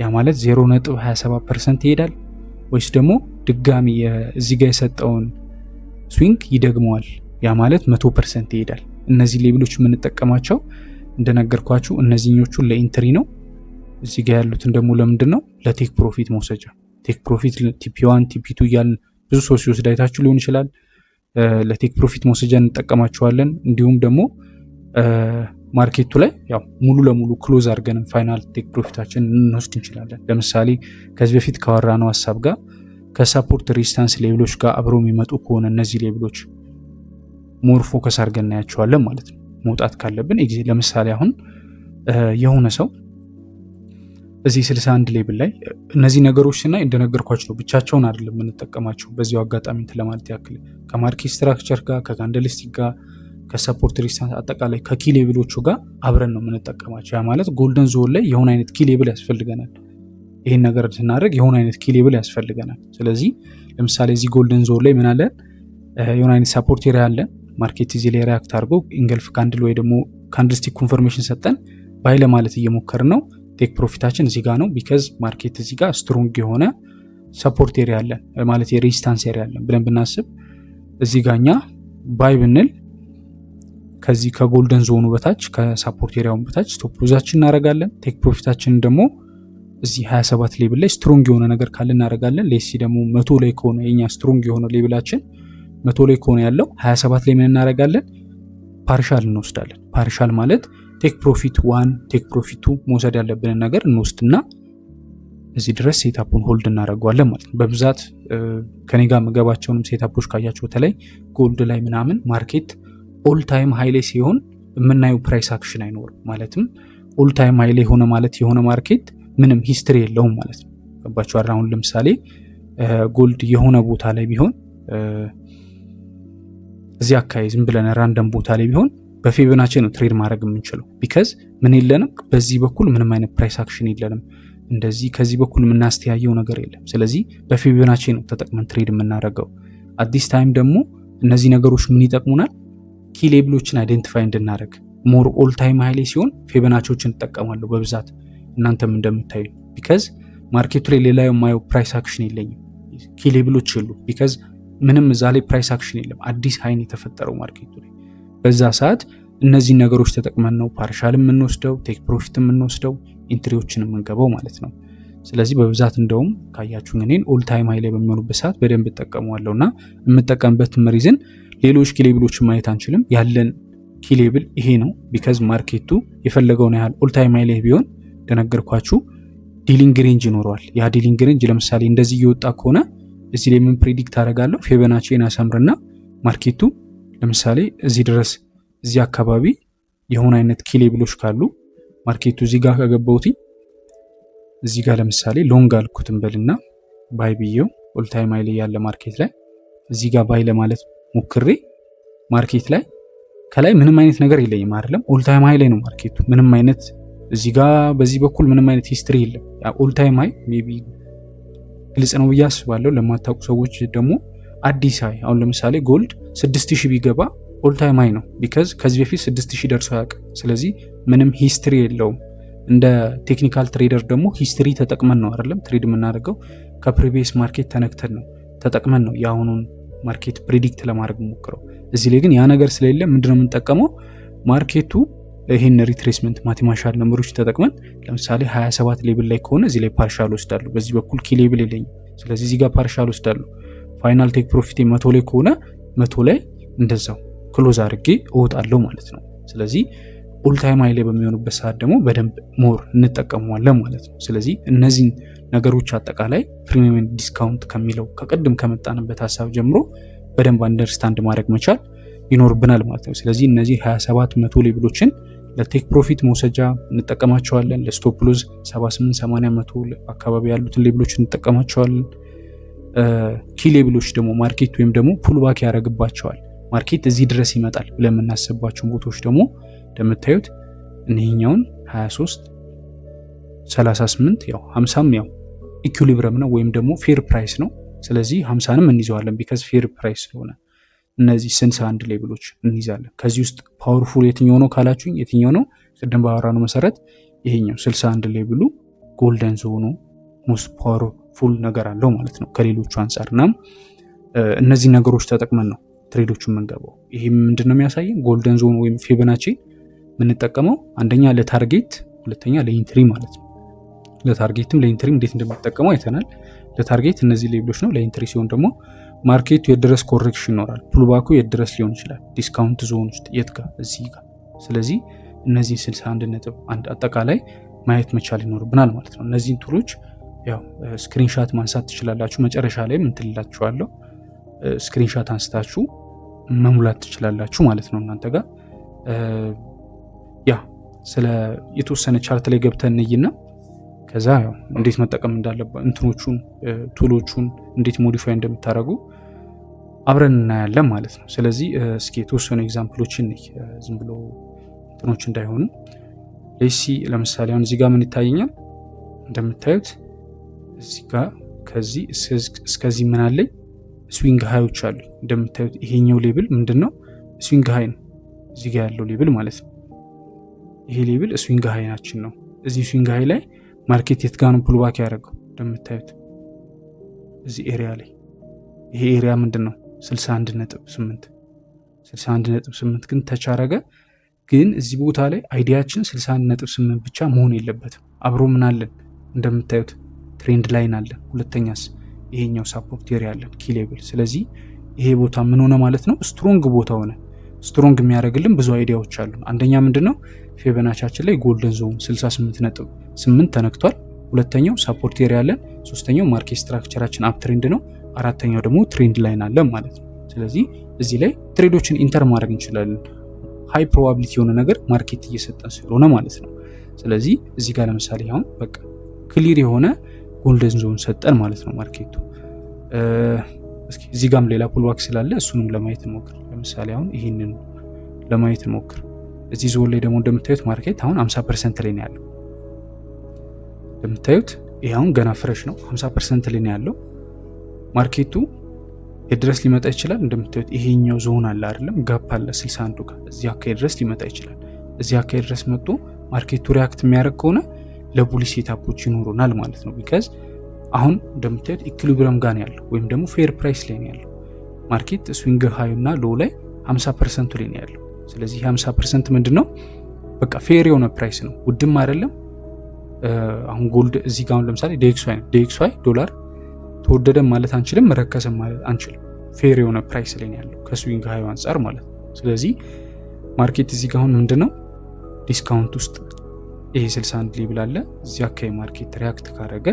ያ ማለት 0.27% ይሄዳል ወይስ ደግሞ ድጋሚ እዚህ ጋር የሰጠውን ስዊንግ ይደግመዋል? ያ ማለት 100% ይሄዳል። እነዚህ ሌብሎች የምንጠቀማቸው እንደነገርኳችሁ እነዚህኞቹን ለኢንትሪ ነው። እዚህ ጋር ያሉትን ደግሞ ለምንድን ነው? ለቴክ ፕሮፊት መውሰጃ። ቴክ ፕሮፊት ቲፒ1 ቲፒ2 እያልን ብዙ ሰው ሲወስድ አይታችሁ ሊሆን ይችላል። ለቴክ ፕሮፊት መውሰጃ እንጠቀማቸዋለን። እንዲሁም ደግሞ ማርኬቱ ላይ ያው ሙሉ ለሙሉ ክሎዝ አድርገን ፋይናል ቴክ ፕሮፊታችን እንወስድ እንችላለን። ለምሳሌ ከዚህ በፊት ካወራነው ሀሳብ ጋር ከሰፖርት ሬዚስታንስ ሌብሎች ጋር አብረው የሚመጡ ከሆነ እነዚህ ሌብሎች ሞር ፎከስ አድርገን እናያቸዋለን ማለት ነው። መውጣት ካለብን ለምሳሌ አሁን የሆነ ሰው እዚህ 61 ሌብል ላይ እነዚህ ነገሮች ስናይ እንደነገርኳችሁ ነው፣ ብቻቸውን አይደለም የምንጠቀማቸው። በዚሁ አጋጣሚ እንትን ለማለት ያክል ከማርኬት ስትራክቸር ጋር ከካንደልስቲክ ጋር ከሰፖርት ሬዚስታንስ አጠቃላይ ከኪ ሌብሎቹ ጋር አብረን ነው የምንጠቀማቸው። ያ ማለት ጎልደን ዞን ላይ የሆነ አይነት ኪ ሌብል ያስፈልገናል። ይሄን ነገር ስናደርግ የሆነ አይነት ኪ ሌብል ያስፈልገናል። ስለዚህ ለምሳሌ እዚህ ጎልደን ዞን ላይ ምን አለን? የሆነ አይነት ሰፖርት ኤሪያ አለን። ማርኬት እዚህ ላይ ሪያክት አድርጎ ኢንገልፍ ካንድል ወይ ደግሞ ካንድልስቲክ ኮንፈርሜሽን ሰጠን ባይ ለማለት እየሞከርን ነው። ቴክ ፕሮፊታችን እዚህ ጋር ነው። ቢካዝ ማርኬት እዚህ ጋር ስትሮንግ የሆነ ሰፖርት ኤሪያ አለን ማለት የሬዚስታንስ ኤሪያ አለን ብለን ብናስብ እዚህ ጋር እኛ ባይ ብንል ከዚህ ከጎልደን ዞኑ በታች ከሰፖርት ኤሪያውን በታች ስቶፕ ሎዛችን እናደርጋለን። ቴክ ፕሮፊታችን ደግሞ እዚህ 27 ሌብል ላይ ስትሮንግ የሆነ ነገር ካለ እናደርጋለን። ሌሲ ደግሞ 100 ላይ ከሆነ የኛ ስትሮንግ የሆነ ሌብላችን 100 ላይ ከሆነ ያለው 27 ላይ ምን እናደርጋለን? ፓርሻል እንወስዳለን። ፓርሻል ማለት ቴክ ፕሮፊት 1 ቴክ ፕሮፊት 2 መውሰድ ያለብንን ነገር እንወስድና እዚህ ድረስ ሴታፑን ሆልድ እናደርገዋለን ማለት ነው። በብዛት ከኔ ጋር መገባቸውንም ሴታፖች ካያችሁ በተለይ ጎልድ ላይ ምናምን ማርኬት ኦል ታይም ሃይ ላይ ሲሆን የምናየው ፕራይስ አክሽን አይኖርም። ማለትም ኦል ታይም ሃይ ላይ ሆነ ማለት የሆነ ማርኬት ምንም ሂስትሪ የለውም ማለት ነው። ገባችሁ? አሁን ለምሳሌ ጎልድ የሆነ ቦታ ላይ ቢሆን እዚህ አካባቢ ዝም ብለን ራንደም ቦታ ላይ ቢሆን በፊቦናቺ ነው ትሬድ ማድረግ የምንችለው። ቢካዝ ምን የለንም፣ በዚህ በኩል ምንም አይነት ፕራይስ አክሽን የለንም። እንደዚህ ከዚህ በኩል የምናስተያየው ነገር የለም። ስለዚህ በፊቦናቺ ነው ተጠቅመን ትሬድ የምናደርገው። አዲስ ታይም ደግሞ እነዚህ ነገሮች ምን ይጠቅሙናል? ኪ ሌብሎችን አይደንቲፋይ እንድናደርግ። ሞር ኦል ታይም ሃይ ላይ ሲሆን ፊቦናቺዎችን እጠቀማለሁ በብዛት እናንተም እንደምታዩ። ቢካዝ ማርኬቱ ላይ ሌላ የማየው ፕራይስ አክሽን የለኝም፣ ኪ ሌብሎች የሉ። ቢካዝ ምንም እዛ ላይ ፕራይስ አክሽን የለም። አዲስ ሃይን የተፈጠረው ማርኬቱ ላይ በዛ ሰዓት እነዚህ ነገሮች ተጠቅመን ነው ፓርሻል የምንወስደው፣ ቴክ ፕሮፊት የምንወስደው፣ ኢንትሪዎችን የምንገባው ማለት ነው። ስለዚህ በብዛት እንደውም ካያችሁ እኔን ኦል ታይም ሃይ ላይ በሚሆኑበት ሰዓት በደንብ እጠቀመዋለሁ እና የምጠቀምበት ሪዝን ሌሎች ኪሌብሎችን ማየት አንችልም። ያለን ኪሌብል ይሄ ነው። ቢካዝ ማርኬቱ የፈለገውን ያህል ኦል ታይም ሃይ ላይ ቢሆን እንደነገርኳችሁ ዲሊንግ ሬንጅ ይኖረዋል። ያ ዲሊንግ ሬንጅ ለምሳሌ እንደዚህ እየወጣ ከሆነ እዚህ ላይ ምን ፕሬዲክት አደርጋለሁ? ፊቦናቺን አሰምርና ማርኬቱ ለምሳሌ እዚህ ድረስ እዚህ አካባቢ የሆነ አይነት ኪሌብሎች ካሉ ማርኬቱ እዚህ ጋር ከገባውቲ እዚህ ጋር ለምሳሌ ሎንግ አልኩትን በልና ባይ ብዬው ኦል ታይም ሃይ ላይ ያለ ማርኬት ላይ እዚህ ጋር ባይ ለማለት ሞክሬ ማርኬት ላይ ከላይ ምንም አይነት ነገር የለኝም አይደለም። ኦል ታይም ሃይ ላይ ነው ማርኬቱ። ምንም አይነት እዚህ ጋር በዚህ በኩል ምንም አይነት ሂስትሪ የለም። ያ ኦል ታይም ሃይ ሜቢ ግልጽ ነው ብዬ አስባለሁ። ለማታውቁ ሰዎች ደግሞ አዲስ ሃይ አሁን ለምሳሌ ጎልድ 6000 ቢገባ ኦል ታይም ሃይ ነው። ቢካዝ ከዚህ በፊት 6000 ደርሶ አያውቅም። ስለዚህ ምንም ሂስትሪ የለውም። እንደ ቴክኒካል ትሬደር ደግሞ ሂስትሪ ተጠቅመን ነው አይደለም ትሬድ የምናደርገው። ከፕሪቪየስ ማርኬት ተነክተን ነው ተጠቅመን ነው የአሁኑን ማርኬት ፕሬዲክት ለማድረግ ሞክረው። እዚህ ላይ ግን ያ ነገር ስለሌለ ምንድነው የምንጠቀመው? ማርኬቱ ይህን ሪትሬስመንት ማቴማቲካል ነምበሮች ተጠቅመን ለምሳሌ 27 ሌብል ላይ ከሆነ እዚህ ላይ ፓርሻል ወስዳለሁ። በዚህ በኩል ኪ ሌብል የለኝም፣ ስለዚህ እዚህ ጋር ፓርሻል ወስዳለሁ። ፋይናል ቴክ ፕሮፊት 100 ላይ ከሆነ 100 ላይ እንደዛው ክሎዝ አድርጌ እወጣለሁ ማለት ነው። ስለዚህ ኦል ታይም ሃይ ላይ በሚሆኑበት ሰዓት ደግሞ በደንብ ሞር እንጠቀመዋለን ማለት ነው። ስለዚህ እነዚህን ነገሮች አጠቃላይ ፕሪሚየም ዲስካውንት ከሚለው ከቅድም ከመጣንበት ሀሳብ ጀምሮ በደንብ አንደርስታንድ ማድረግ መቻል ይኖርብናል ማለት ነው። ስለዚህ እነዚህ 27 100 ሌብሎችን ለቴክ ፕሮፊት መውሰጃ እንጠቀማቸዋለን። ለስቶፕ ሎዝ 78 80 100 አካባቢ ያሉትን ሌብሎች እንጠቀማቸዋለን። ኪ ሌብሎች ደግሞ ማርኬት ወይም ደግሞ ፑልባክ ያደርግባቸዋል። ማርኬት እዚህ ድረስ ይመጣል ብለን የምናስባቸውን ቦታዎች ደግሞ እንደምታዩት እነኛውን 23 38 ያው 50ም ያው ኢኩሊብረም ነው ወይም ደግሞ ፌር ፕራይስ ነው። ስለዚህ 50ንም እንይዘዋለን ቢካዝ ፌር ፕራይስ ስለሆነ እነዚህ 61 ሌብሎች እንይዛለን። ከዚህ ውስጥ ፓወርፉል የትኛው ነው ካላችሁኝ፣ የትኛው ነው ቅድም ባወራነው መሰረት ይሄኛው 61 ሌብሉ ጎልደን ዞኑ ሞስት ፓወርፉል ነገር አለው ማለት ነው ከሌሎቹ አንጻርና እነዚህ ነገሮች ተጠቅመን ነው ትሬዶቹን የምንገባው። ይሄ ምንድነው የሚያሳየን? ጎልደን ዞን ወይም ፊቦናቺ የምንጠቀመው አንደኛ ለታርጌት፣ ሁለተኛ ለኢንትሪ ማለት ነው። ለታርጌትም ለኢንትሪ እንዴት እንደምንጠቀመው አይተናል። ለታርጌት እነዚህ ሌብሎች ነው። ለኢንትሪ ሲሆን ደግሞ ማርኬቱ የድረስ ኮሬክሽን ይኖራል። ፑልባኩ የድረስ ሊሆን ይችላል። ዲስካውንት ዞን ውስጥ የት ጋር? እዚህ ጋር። ስለዚህ እነዚህ 61.1 አጠቃላይ ማየት መቻል ይኖርብናል ማለት ነው። እነዚህን ቱሎች ያው ስክሪንሻት ማንሳት ትችላላችሁ። መጨረሻ ላይ ምን ትላችኋለሁ፣ ስክሪንሻት አንስታችሁ መሙላት ትችላላችሁ ማለት ነው እናንተ ጋር። ያ ስለ የተወሰነ ቻርት ላይ ገብተን እንይና ከዛ ያው እንዴት መጠቀም እንዳለበት እንትኖቹን ቱሎቹን እንዴት ሞዲፋይ እንደምታደርጉ አብረን እናያለን ማለት ነው። ስለዚህ እስኪ የተወሰኑ ኤግዛምፕሎችን ዝም ብሎ እንትኖች እንዳይሆኑ ሌሲ ለምሳሌ አሁን እዚህ ጋር ምን ይታየኛል? እንደምታዩት እዚህ ጋር ከዚህ እስከዚህ ምን አለኝ? ስዊንግ ሃዮች አሉ። እንደምታዩት ይሄኛው ሌብል ምንድነው? ስዊንግ ሃይ ነው። እዚህ ጋር ያለው ሌብል ማለት ነው። ይሄ ሌብል ስዊንግ ሃይናችን ነው። እዚህ ስዊንግ ሃይ ላይ ማርኬት የት ጋር ነው ፑልባክ ያደረገው? እንደምታዩት እዚህ ኤሪያ ላይ። ይሄ ኤሪያ ምንድነው? 61.8 61.8 ግን ተቻረገ። ግን እዚህ ቦታ ላይ አይዲያችን 61.8 ብቻ መሆን የለበትም። አብሮ ምን አለን? እንደምታዩት ትሬንድ ላይን አለን። ሁለተኛስ ይሄኛው ሳፖርት ኤሪያ አለን፣ ኪ ሌብል። ስለዚህ ይሄ ቦታ ምን ሆነ ማለት ነው? ስትሮንግ ቦታ ሆነ። ስትሮንግ የሚያደርግልን ብዙ አይዲያዎች አሉ። አንደኛ ምንድነው? ፊቦናቻችን ላይ ጎልደን ዞን 68.8 ተነክቷል። ሁለተኛው ሳፖርት ኤሪያ አለን። ሶስተኛው ማርኬት ስትራክቸራችን አፕ ትሬንድ ነው። አራተኛው ደግሞ ትሬንድ ላይን አለን ማለት ነው። ስለዚህ እዚህ ላይ ትሬዶችን ኢንተር ማድረግ እንችላለን። ሃይ ፕሮባቢሊቲ የሆነ ነገር ማርኬት እየሰጠን ስለሆነ ማለት ነው። ስለዚህ እዚህ ጋር ለምሳሌ አሁን በቃ ክሊር የሆነ ጎልደን ዞን ሰጠን ማለት ነው ማርኬቱ። እስኪ እዚህ ጋርም ሌላ ፑልባክ ስላለ እሱንም ለማየት እንሞክር። ለምሳሌ አሁን ይሄንን ለማየት እንሞክር። እዚህ ዞን ላይ ደግሞ እንደምታዩት ማርኬት አሁን 50% ላይ ነው ያለው። እንደምታዩት ይሄ አሁን ገና ፍሬሽ ነው፣ 50% ላይ ነው ያለው። ማርኬቱ የድረስ ሊመጣ ይችላል። እንደምታዩት ይሄኛው ዞን አለ አይደለም፣ ጋፕ አለ 61 ጋር። እዚህ አካባቢ ድረስ ሊመጣ ይችላል። እዚህ አካባቢ ድረስ መጥቶ ማርኬቱ ሪያክት የሚያደርግ ከሆነ ለቡሊ ሴታፖች ይኖሩናል ማለት ነው። ቢካዝ አሁን እንደምታዩት ኢኩሊብረም ጋር ነው ያለው ወይም ደግሞ ፌር ፕራይስ ላይ ነው ያለው ማርኬት። ስዊንግ ሃይ እና ሎ ላይ 50% ላይ ነው ያለው። ስለዚህ 50% ምንድነው? በቃ ፌር የሆነ ፕራይስ ነው፣ ውድም አይደለም። አሁን ጎልድ እዚህ ጋር ለምሳሌ ዲኤክስዋይ ዶላር ተወደደም ማለት አንችልም፣ ረከሰም ማለት አንችልም። ፌር የሆነ ፕራይስ ላይ ነው ያለው ከስዊንግ ሃይ አንጻር ማለት ነው። ስለዚህ ማርኬት እዚህ ጋር አሁን ምንድነው ዲስካውንት ውስጥ ይሄ 61 ሌብል አለ። እዚህ አካባቢ ማርኬት ሪያክት ካደረገ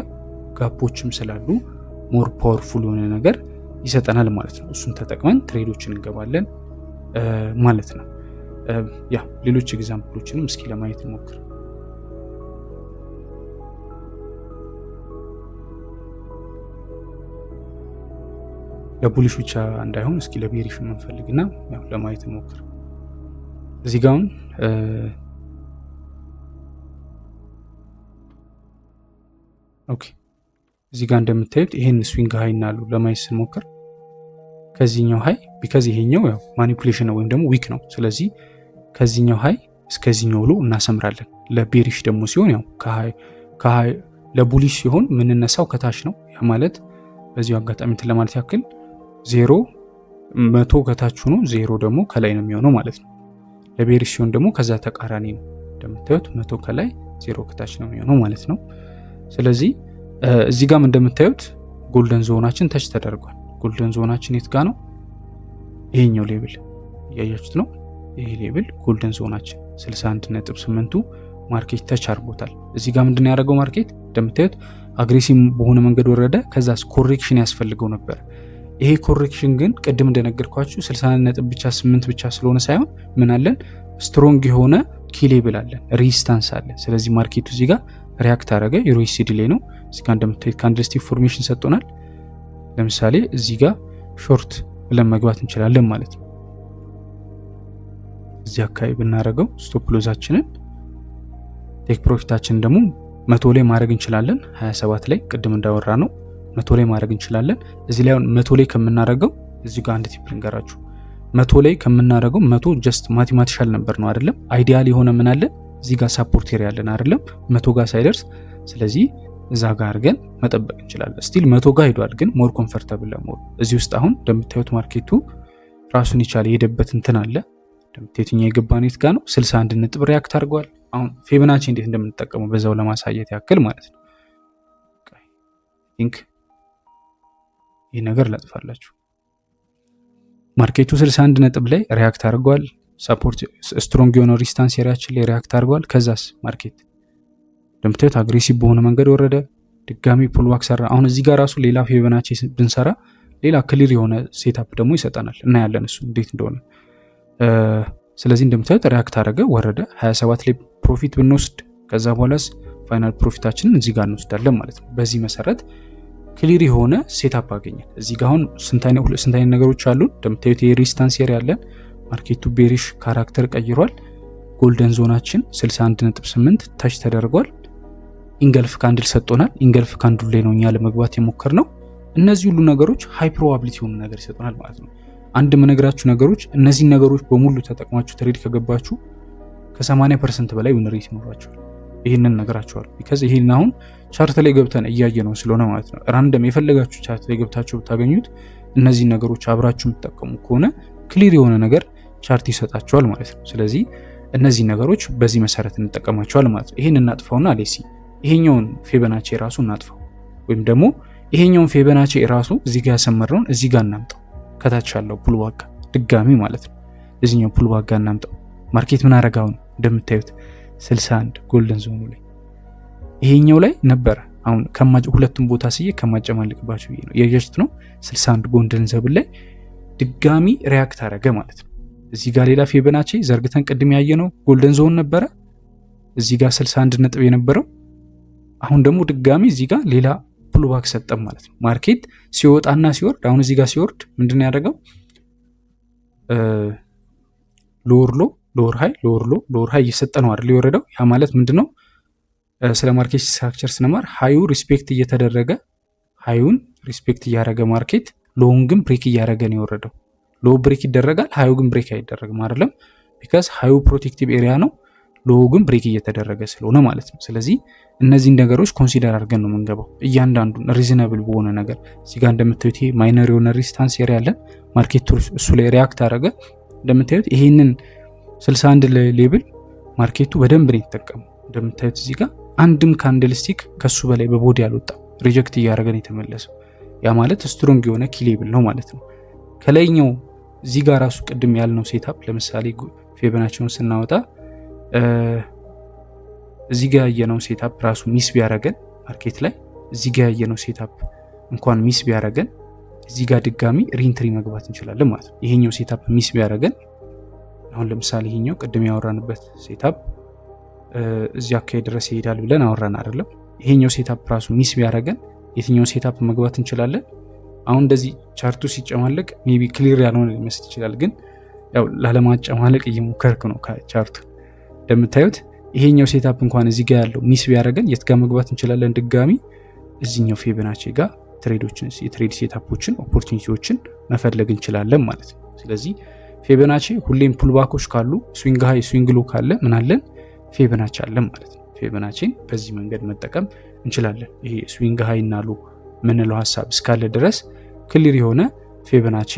ጋፖችም ስላሉ ሞር ፓወርፉል የሆነ ነገር ይሰጠናል ማለት ነው። እሱን ተጠቅመን ትሬዶችን እንገባለን ማለት ነው። ያ ሌሎች ኤግዛምፕሎችንም እስኪ ለማየት እንሞክር። ለቡሊሽ ብቻ እንዳይሆን እስኪ ለቤሪሽ እንፈልግና ያው ለማየት እንሞክር። እዚህ ጋር ኦኬ እዚህ ጋር እንደምታዩት ይሄን ስዊንግ ሃይ እናሉ ለማየት ስንሞክር ከዚህኛው ሃይ ቢካዝ ይሄኛው ያው ማኒፑሌሽን ነው ወይም ደግሞ ዊክ ነው። ስለዚህ ከዚህኛው ሃይ እስከዚህኛው ሎ እናሰምራለን። ለቤሪሽ ደግሞ ሲሆን ያው ከሃይ ለቡሊሽ ሲሆን የምንነሳው ከታች ነው። ያ ማለት በዚሁ አጋጣሚ እንትን ለማለት ያክል 0 100 ከታች ሆኖ 0 ደግሞ ከላይ ነው የሚሆነው ማለት ነው። ለቤሪሽ ሲሆን ደግሞ ከዛ ተቃራኒ ነው። እንደምታዩት 100 ከላይ 0 ከታች ነው የሚሆነው ማለት ነው። ስለዚህ እዚህ ጋርም እንደምታዩት ጎልደን ዞናችን ተች ተደርጓል። ጎልደን ዞናችን የት ጋር ነው? ይሄኛው ሌብል እያያችሁት ነው። ይሄ ሌብል ጎልደን ዞናችን 61.8ቱ ማርኬት ተች አድርጎታል። እዚህ ጋር ምንድነው ያደረገው ማርኬት? እንደምታዩት አግሬሲቭ በሆነ መንገድ ወረደ። ከዛስ ኮሬክሽን ያስፈልገው ነበር። ይሄ ኮሬክሽን ግን ቅድም እንደነገርኳችሁ 61.8 ብቻ ስለሆነ ሳይሆን ምን አለን? ስትሮንግ የሆነ ኪ ሌብል አለን፣ ሬዚስታንስ አለ። ስለዚህ ማርኬቱ እዚህ ጋር ሪያክት አደረገ። ዩኤስዲ ላይ ነው። እዚህ ጋር እንደምታዩት ካንድልስቲክ ፎርሜሽን ሰጥቶናል። ለምሳሌ እዚህ ጋር ሾርት ብለን መግባት እንችላለን ማለት ነው። እዚህ አካባቢ ብናደርገው ስቶፕ ሎዛችንን ቴክ ፕሮፊታችንን ደግሞ 100 ላይ ማድረግ እንችላለን። 27 ላይ ቅድም እንዳወራ ነው 100 ላይ ማድረግ እንችላለን። እዚህ ላይ 100 ላይ ከምናደርገው እዚህ ጋር አንድ ቲፕ ልንገራችሁ። 100 ላይ ከምናደርገው 100 ጀስት ማቴማቲካል ነበር ነው አይደለም? አይዲያል የሆነ ምን አለ እዚህ ጋር ሳፖርት ኤሪያ ያለን አይደለም? 100 ጋር ሳይደርስ ስለዚህ እዛ ጋር አድርገን መጠበቅ እንችላለን። ስቲል 100 ጋር ሄዷል፣ ግን ሞር ኮምፈርታብል ለመሆን እዚህ ውስጥ አሁን እንደምታዩት ማርኬቱ ራሱን የቻለ የሄደበት እንትን አለ። እንደምታዩት እኛ የገባነው የት ጋር ነው? 61 ነጥብ ሪያክት አድርገዋል። አሁን ፊቦናቺ እንዴት እንደምንጠቀመው በዛው ለማሳየት ያክል ማለት ነው። ቲንክ ይህ ነገር ላጥፋላችሁ። ማርኬቱ 61 ነጥብ ላይ ሪያክት አድርገዋል። ሰፖርት ስትሮንግ የሆነ ሪስታንስ ኤሪያችን ላይ ሪያክት አድርገዋል። ከዛስ ማርኬት እንደምታዩት አግሬሲቭ በሆነ መንገድ ወረደ፣ ድጋሚ ፑልባክ ሰራ። አሁን እዚህ ጋር ራሱ ሌላ ፊቦናቺ ብንሰራ ሌላ ክሊር የሆነ ሴታፕ ደግሞ ይሰጠናል። እናያለን እሱ እንዴት እንደሆነ። ስለዚህ እንደምታዩት ሪያክት አደረገ፣ ወረደ። 27 ላይ ፕሮፊት ብንወስድ ከዛ በኋላስ ፋይናል ፕሮፊታችንን እዚህ ጋር እንወስዳለን ማለት ነው። በዚህ መሰረት ክሊር የሆነ ሴታፕ አገኘን። እዚህ ጋር አሁን ስንት አይነት ነገሮች አሉ? እንደምታዩት የሬዚስታንስ ኤሪያ ያለን፣ ማርኬቱ ቤሪሽ ካራክተር ቀይሯል። ጎልደን ዞናችን 61.8 ታች ተደርጓል። ኢንገልፍ ካንድል ሰጥቶናል። ኢንገልፍ ካንድል ላይ ነው እኛ ለመግባት የሞከርነው። እነዚህ ሁሉ ነገሮች ሃይ ፕሮባቢሊቲ የሆኑ ነገር ይሰጡናል ማለት ነው። አንድ የምነግራችሁ ነገሮች እነዚህን ነገሮች በሙሉ ተጠቅማችሁ ትሬድ ከገባችሁ ከ80% በላይ ዊን ሬት ይኖራችኋል። ይህንን ነገራችኋል። ቢካዝ ይሄን አሁን ቻርት ላይ ገብተን እያየ ነው ስለሆነ ማለት ነው። ራንደም የፈለጋችሁ ቻርት ላይ ገብታችሁ ብታገኙት እነዚህን ነገሮች አብራችሁ የምትጠቀሙ ከሆነ ክሊር የሆነ ነገር ቻርት ይሰጣችኋል ማለት ነው። ስለዚህ እነዚህ ነገሮች በዚህ መሰረት እንጠቀማቸዋል ማለት ነው። ይሄን እናጥፋውና ሌሲ ይሄኛውን ፊቦናቺ ራሱ እናጥፋው፣ ወይም ደግሞ ይሄኛውን ፊቦናቺ ራሱ እዚህ ጋር ያሰመርነውን እዚህ ጋር እናምጣው፣ ከታች ያለው ፑልባክ ድጋሚ ማለት ነው። እዚህኛው ፑልባክ ጋር እናምጣው። ማርኬት ምን አረጋው ነው እንደምታዩት 61 ጎልደን ዞኑ ላይ ይሄኛው ላይ ነበረ። አሁን ሁለቱም ቦታ ስዬ ከማጨማልቅባችሁ ነው የጀስት ነው 61 ጎልደን ዘብል ላይ ድጋሚ ሪያክት አረገ ማለት ነው። እዚህ ጋር ሌላ ፊቦናቺ ዘርግተን ቅድም ያየነው ጎልደን ዞን ነበረ፣ እዚህ ጋር 61 ነጥብ የነበረው አሁን ደግሞ ድጋሚ እዚህ ጋር ሌላ ፑልባክ ሰጠም ማለት ነው። ማርኬት ሲወጣና ሲወርድ አሁን እዚህ ጋር ሲወርድ ምንድነው ያደረገው? ሎወር ሎ ሎወር ሃይ ሎወር ሎ ሎወር ሃይ እየሰጠ ነው አይደል የወረደው። ያ ማለት ምንድነው? ስለ ማርኬት ስትራክቸር ስንማር ሃዩ ሪስፔክት እየተደረገ ሃዩን ሪስፔክት እያደረገ ማርኬት ሎውን ግን ብሬክ እያደረገ ነው የወረደው። ሎ ብሬክ ይደረጋል፣ ሃዩ ግን ብሬክ አይደረግም አይደለም። ቢካዝ ሃዩ ፕሮቴክቲቭ ኤሪያ ነው፣ ሎው ግን ብሬክ እየተደረገ ስለሆነ ማለት ነው። ስለዚህ እነዚህን ነገሮች ኮንሲደር አድርገን ነው የምንገባው እያንዳንዱን ሪዝነብል በሆነ ነገር። እዚህ ጋር እንደምታዩት ይሄ ማይነር የሆነ ሬዚስታንስ ኤሪያ ያለን ማርኬት እሱ ላይ ሪያክት አደረገ። እንደምታዩት ይሄንን 61 ሌብል ማርኬቱ በደንብ ነው የተጠቀመው። እንደምታዩት እዚህ ጋር አንድም ካንድልስቲክ ከሱ በላይ በቦዲ አልወጣም፣ ሪጀክት እያደረገ ነው የተመለሰው። ያ ማለት ስትሮንግ የሆነ ኪ ሌብል ነው ማለት ነው። ከላይኛው እዚህ ጋር ራሱ ቅድም ያልነው ሴታፕ ለምሳሌ ፊቦናቺውን ስናወጣ እዚህ ጋር ያየነው ሴታፕ ራሱ ሚስ ቢያረገን ማርኬት ላይ እዚህ ጋር ያየነው ሴታፕ እንኳን ሚስ ቢያረገን እዚህ ጋር ድጋሚ ሪንትሪ መግባት እንችላለን ማለት ነው። ይሄኛው ሴታፕ ሚስ ቢያረገን አሁን ለምሳሌ ይሄኛው ቅድም ያወራንበት ሴታፕ እዚህ አካባቢ ድረስ ይሄዳል ብለን አወራን አይደለም። ይሄኛው ሴታፕ ራሱ ሚስ ቢያረገን የትኛው ሴታፕ መግባት እንችላለን? አሁን እንደዚህ ቻርቱ ሲጨማለቅ ሜቢ ክሊር ያልሆነ ሊመስል ይችላል፣ ግን ያው ላለማጨማለቅ እየሞከርክ ነው ከቻርቱ እንደምታዩት። ይሄኛው ሴታፕ እንኳን እዚህ ጋር ያለው ሚስ ቢያደርገን የት ጋር መግባት እንችላለን? ድጋሚ እዚህኛው ፊቦናቺ ጋር ትሬዶችን የትሬድ ሴታፖችን ኦፖርቹኒቲዎችን መፈለግ እንችላለን ማለት ነው። ስለዚህ ፊቦናቺ ሁሌም ፑልባኮች ካሉ ስዊንግ ሃይ ስዊንግ ሎ ካለ ምን አለን? ፊቦናቺ አለን ማለት ነው። ፊቦናቺን በዚህ መንገድ መጠቀም እንችላለን። ይሄ ስዊንግ ሃይ እና ሎ ምንለው ሀሳብ እስካለ ድረስ ክሊር የሆነ ፊቦናቺ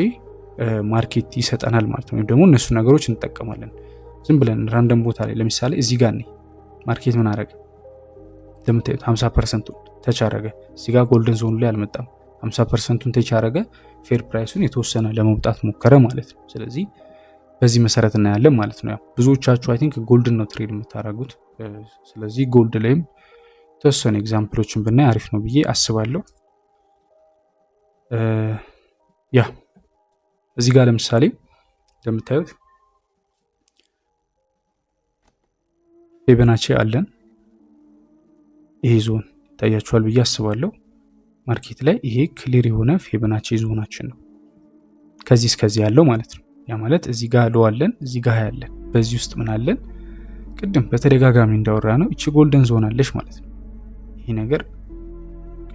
ማርኬት ይሰጠናል ማለት ነው። ወይም ደግሞ እነሱ ነገሮች እንጠቀማለን። ዝም ብለን ራንደም ቦታ ላይ ለምሳሌ እዚህ ጋር ነኝ ማርኬት ምን አረገ እንደምታዩት 50% ተች አረገ። እዚህ ጋር ጎልደን ዞን ላይ አልመጣም። 50%ን ተች አረገ። ፌር ፕራይሱን የተወሰነ ለመውጣት ሞከረ ማለት ነው። ስለዚህ በዚህ መሰረት እናያለን ማለት ነው። ያው ብዙዎቻችሁ አይ ቲንክ ጎልድን ነው ትሬድ የምታደርጉት። ስለዚህ ጎልድ ላይም የተወሰነ ኤግዛምፕሎችን ብናይ አሪፍ ነው ብዬ አስባለሁ። ያ እዚህ ጋር ለምሳሌ እንደምታዩት ፊቦናቺ አለን። ይሄ ዞን ታያችኋል ብዬ አስባለሁ። ማርኬት ላይ ይሄ ክሊር የሆነ ፊቦናቺ ዞናችን ነው፣ ከዚህ እስከዚህ ያለው ማለት ነው። ያ ማለት እዚህ ጋር ሎ አለን፣ እዚህ ጋር ያለን፣ በዚህ ውስጥ ምን አለን? ቅድም በተደጋጋሚ እንዳወራ ነው እቺ ጎልደን ዞን አለች ማለት ነው። ይሄ ነገር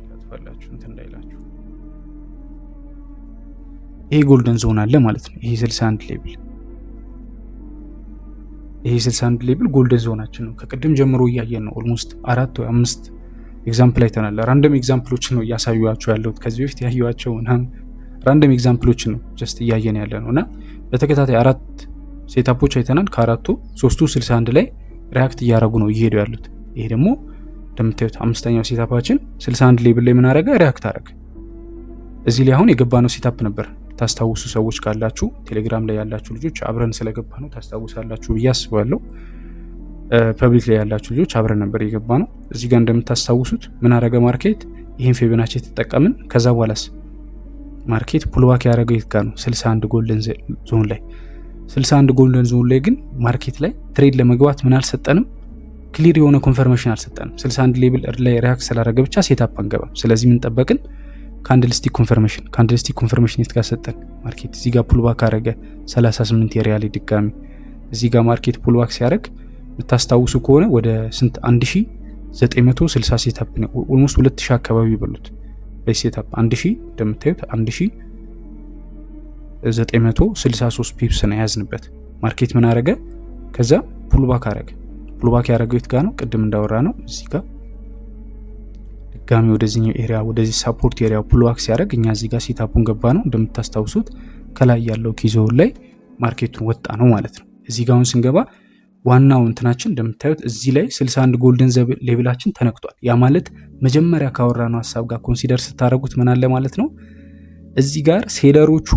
ያጥፋላችሁ እንትን እንዳይላችሁ፣ ይሄ ጎልደን ዞን አለ ማለት ነው። ይሄ 61 ሌብል፣ ይሄ 61 ሌብል ጎልደን ዞናችን ነው። ከቅድም ጀምሮ እያየን ነው። ኦልሞስት 4 ወይ 5 ኤግዛምፕል አይተናል። ራንደም ኤግዛምፕሎችን ነው እያሳዩዋችሁ ያለሁት። ከዚህ በፊት ያዩዋቸው ራንደም ኤግዛምፕሎችን ነው ጀስት እያየን ያለ ነው እና በተከታታይ 4 ሴታፖች አይተናል። ከአራቱ 3ቱ 61 ላይ ሪያክት እያደረጉ ነው እየሄዱ ያሉት። ይሄ ደግሞ እንደምታዩት 5ኛው ሴታፓችን 61 ሌብል ላይ ምን አረገ? ሪያክት አረገ። እዚህ ላይ አሁን የገባነው ሴታፕ ነበር። ታስታውሱ ሰዎች ካላችሁ ቴሌግራም ላይ ያላችሁ ልጆች አብረን ስለገባ ነው ታስታውሳላችሁ ብዬ አስባለሁ። ፐብሊክ ላይ ያላችሁ ልጆች አብረን ነበር የገባ ነው። እዚህ ጋር እንደምታስታውሱት ምን አረገ ማርኬት? ይህን ፊቦናቺ ተጠቀምን። ከዛ በኋላስ ማርኬት ፑልባክ ያደረገው የት ጋር ነው? 61 ጎልደን ዞን ላይ። 61 ጎልደን ዞን ላይ ግን ማርኬት ላይ ትሬድ ለመግባት ምን አልሰጠንም? ክሊር የሆነ ኮንፈርሜሽን አልሰጠንም። 61 ሌብል ላይ ሪያክት ስላደረገ ብቻ ሴታፕ አንገባም። ስለዚህ ምን ጠበቅን? ካንድልስቲክ ኮንፈርሜሽን። ካንድልስቲክ ኮንፈርሜሽን የት ጋር ሰጠን? ማርኬት እዚህ ጋር ፑልባክ አረገ 38 ኤሪያ ላይ ድጋሚ። እዚህ ጋር ማርኬት ፑልባክ ሲያደርግ የምታስታውሱ ከሆነ ወደ ስንት 1960 ሴታፕ ነው። ኦልሞስት 2000 አካባቢ ይበሉት በሴታፕ 1000 እንደምታዩት 1963 ፒፕስ ነው ያዝንበት። ማርኬት ምን አረገ? ከዛ ፑልባክ አረገ። ፑልባክ ያደረገው የት ጋር ነው? ቅድም እንዳወራ ነው እዚህ ጋር ድጋሚ ወደዚህኛው ኤሪያ ወደዚህ ሳፖርት ኤሪያ ፑልባክ ሲያደርግ እኛ እዚህ ጋር ሴታፑን ገባ ነው። እንደምታስታውሱት ከላይ ያለው ኪዞን ላይ ማርኬቱን ወጣ ነው ማለት ነው። እዚህ ጋር አሁን ስንገባ ዋናው እንትናችን እንደምታዩት እዚህ ላይ 61 ጎልደን ሌቭላችን ተነክቷል። ያ ማለት መጀመሪያ ካወራነው ሀሳብ ጋር ኮንሲደር ስታደርጉት ምን አለ ማለት ነው። እዚህ ጋር ሴለሮቹ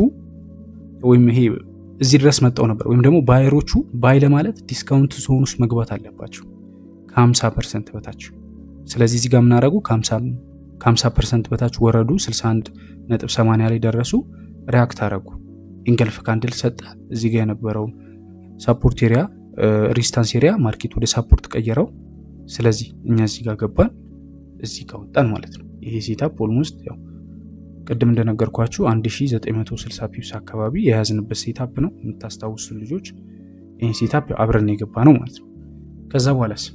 ወይም ይሄ እዚህ ድረስ መጣው ነበር ወይም ደግሞ ባየሮቹ ባይ ለማለት ዲስካውንት ዞን ውስጥ መግባት አለባቸው ከ50% በታች። ስለዚህ እዚህ ጋር ምን አደረጉ? ከ50% በታች ወረዱ። 61.80 ላይ ደረሱ። ሪያክት አደረጉ። ኢንገልፍ ካንድል ሰጠ። እዚህ ጋር የነበረው ሳፖርት ኤሪያ ሪስታንስ ኤሪያ ማርኬት ወደ ሳፖርት ቀየረው። ስለዚህ እኛ እዚህ ጋር ገባን፣ እዚህ ጋር ወጣን ማለት ነው። ይሄ ሴታፕ ኦልሞስት ያው ቅድም እንደነገርኳችሁ 1960 ፒፕስ አካባቢ የያዝንበት ሴታፕ ነው። የምታስታውሱ ልጆች ይሄን ሴታፕ አብረን የገባ ነው ማለት ነው። ከዛ በኋላስ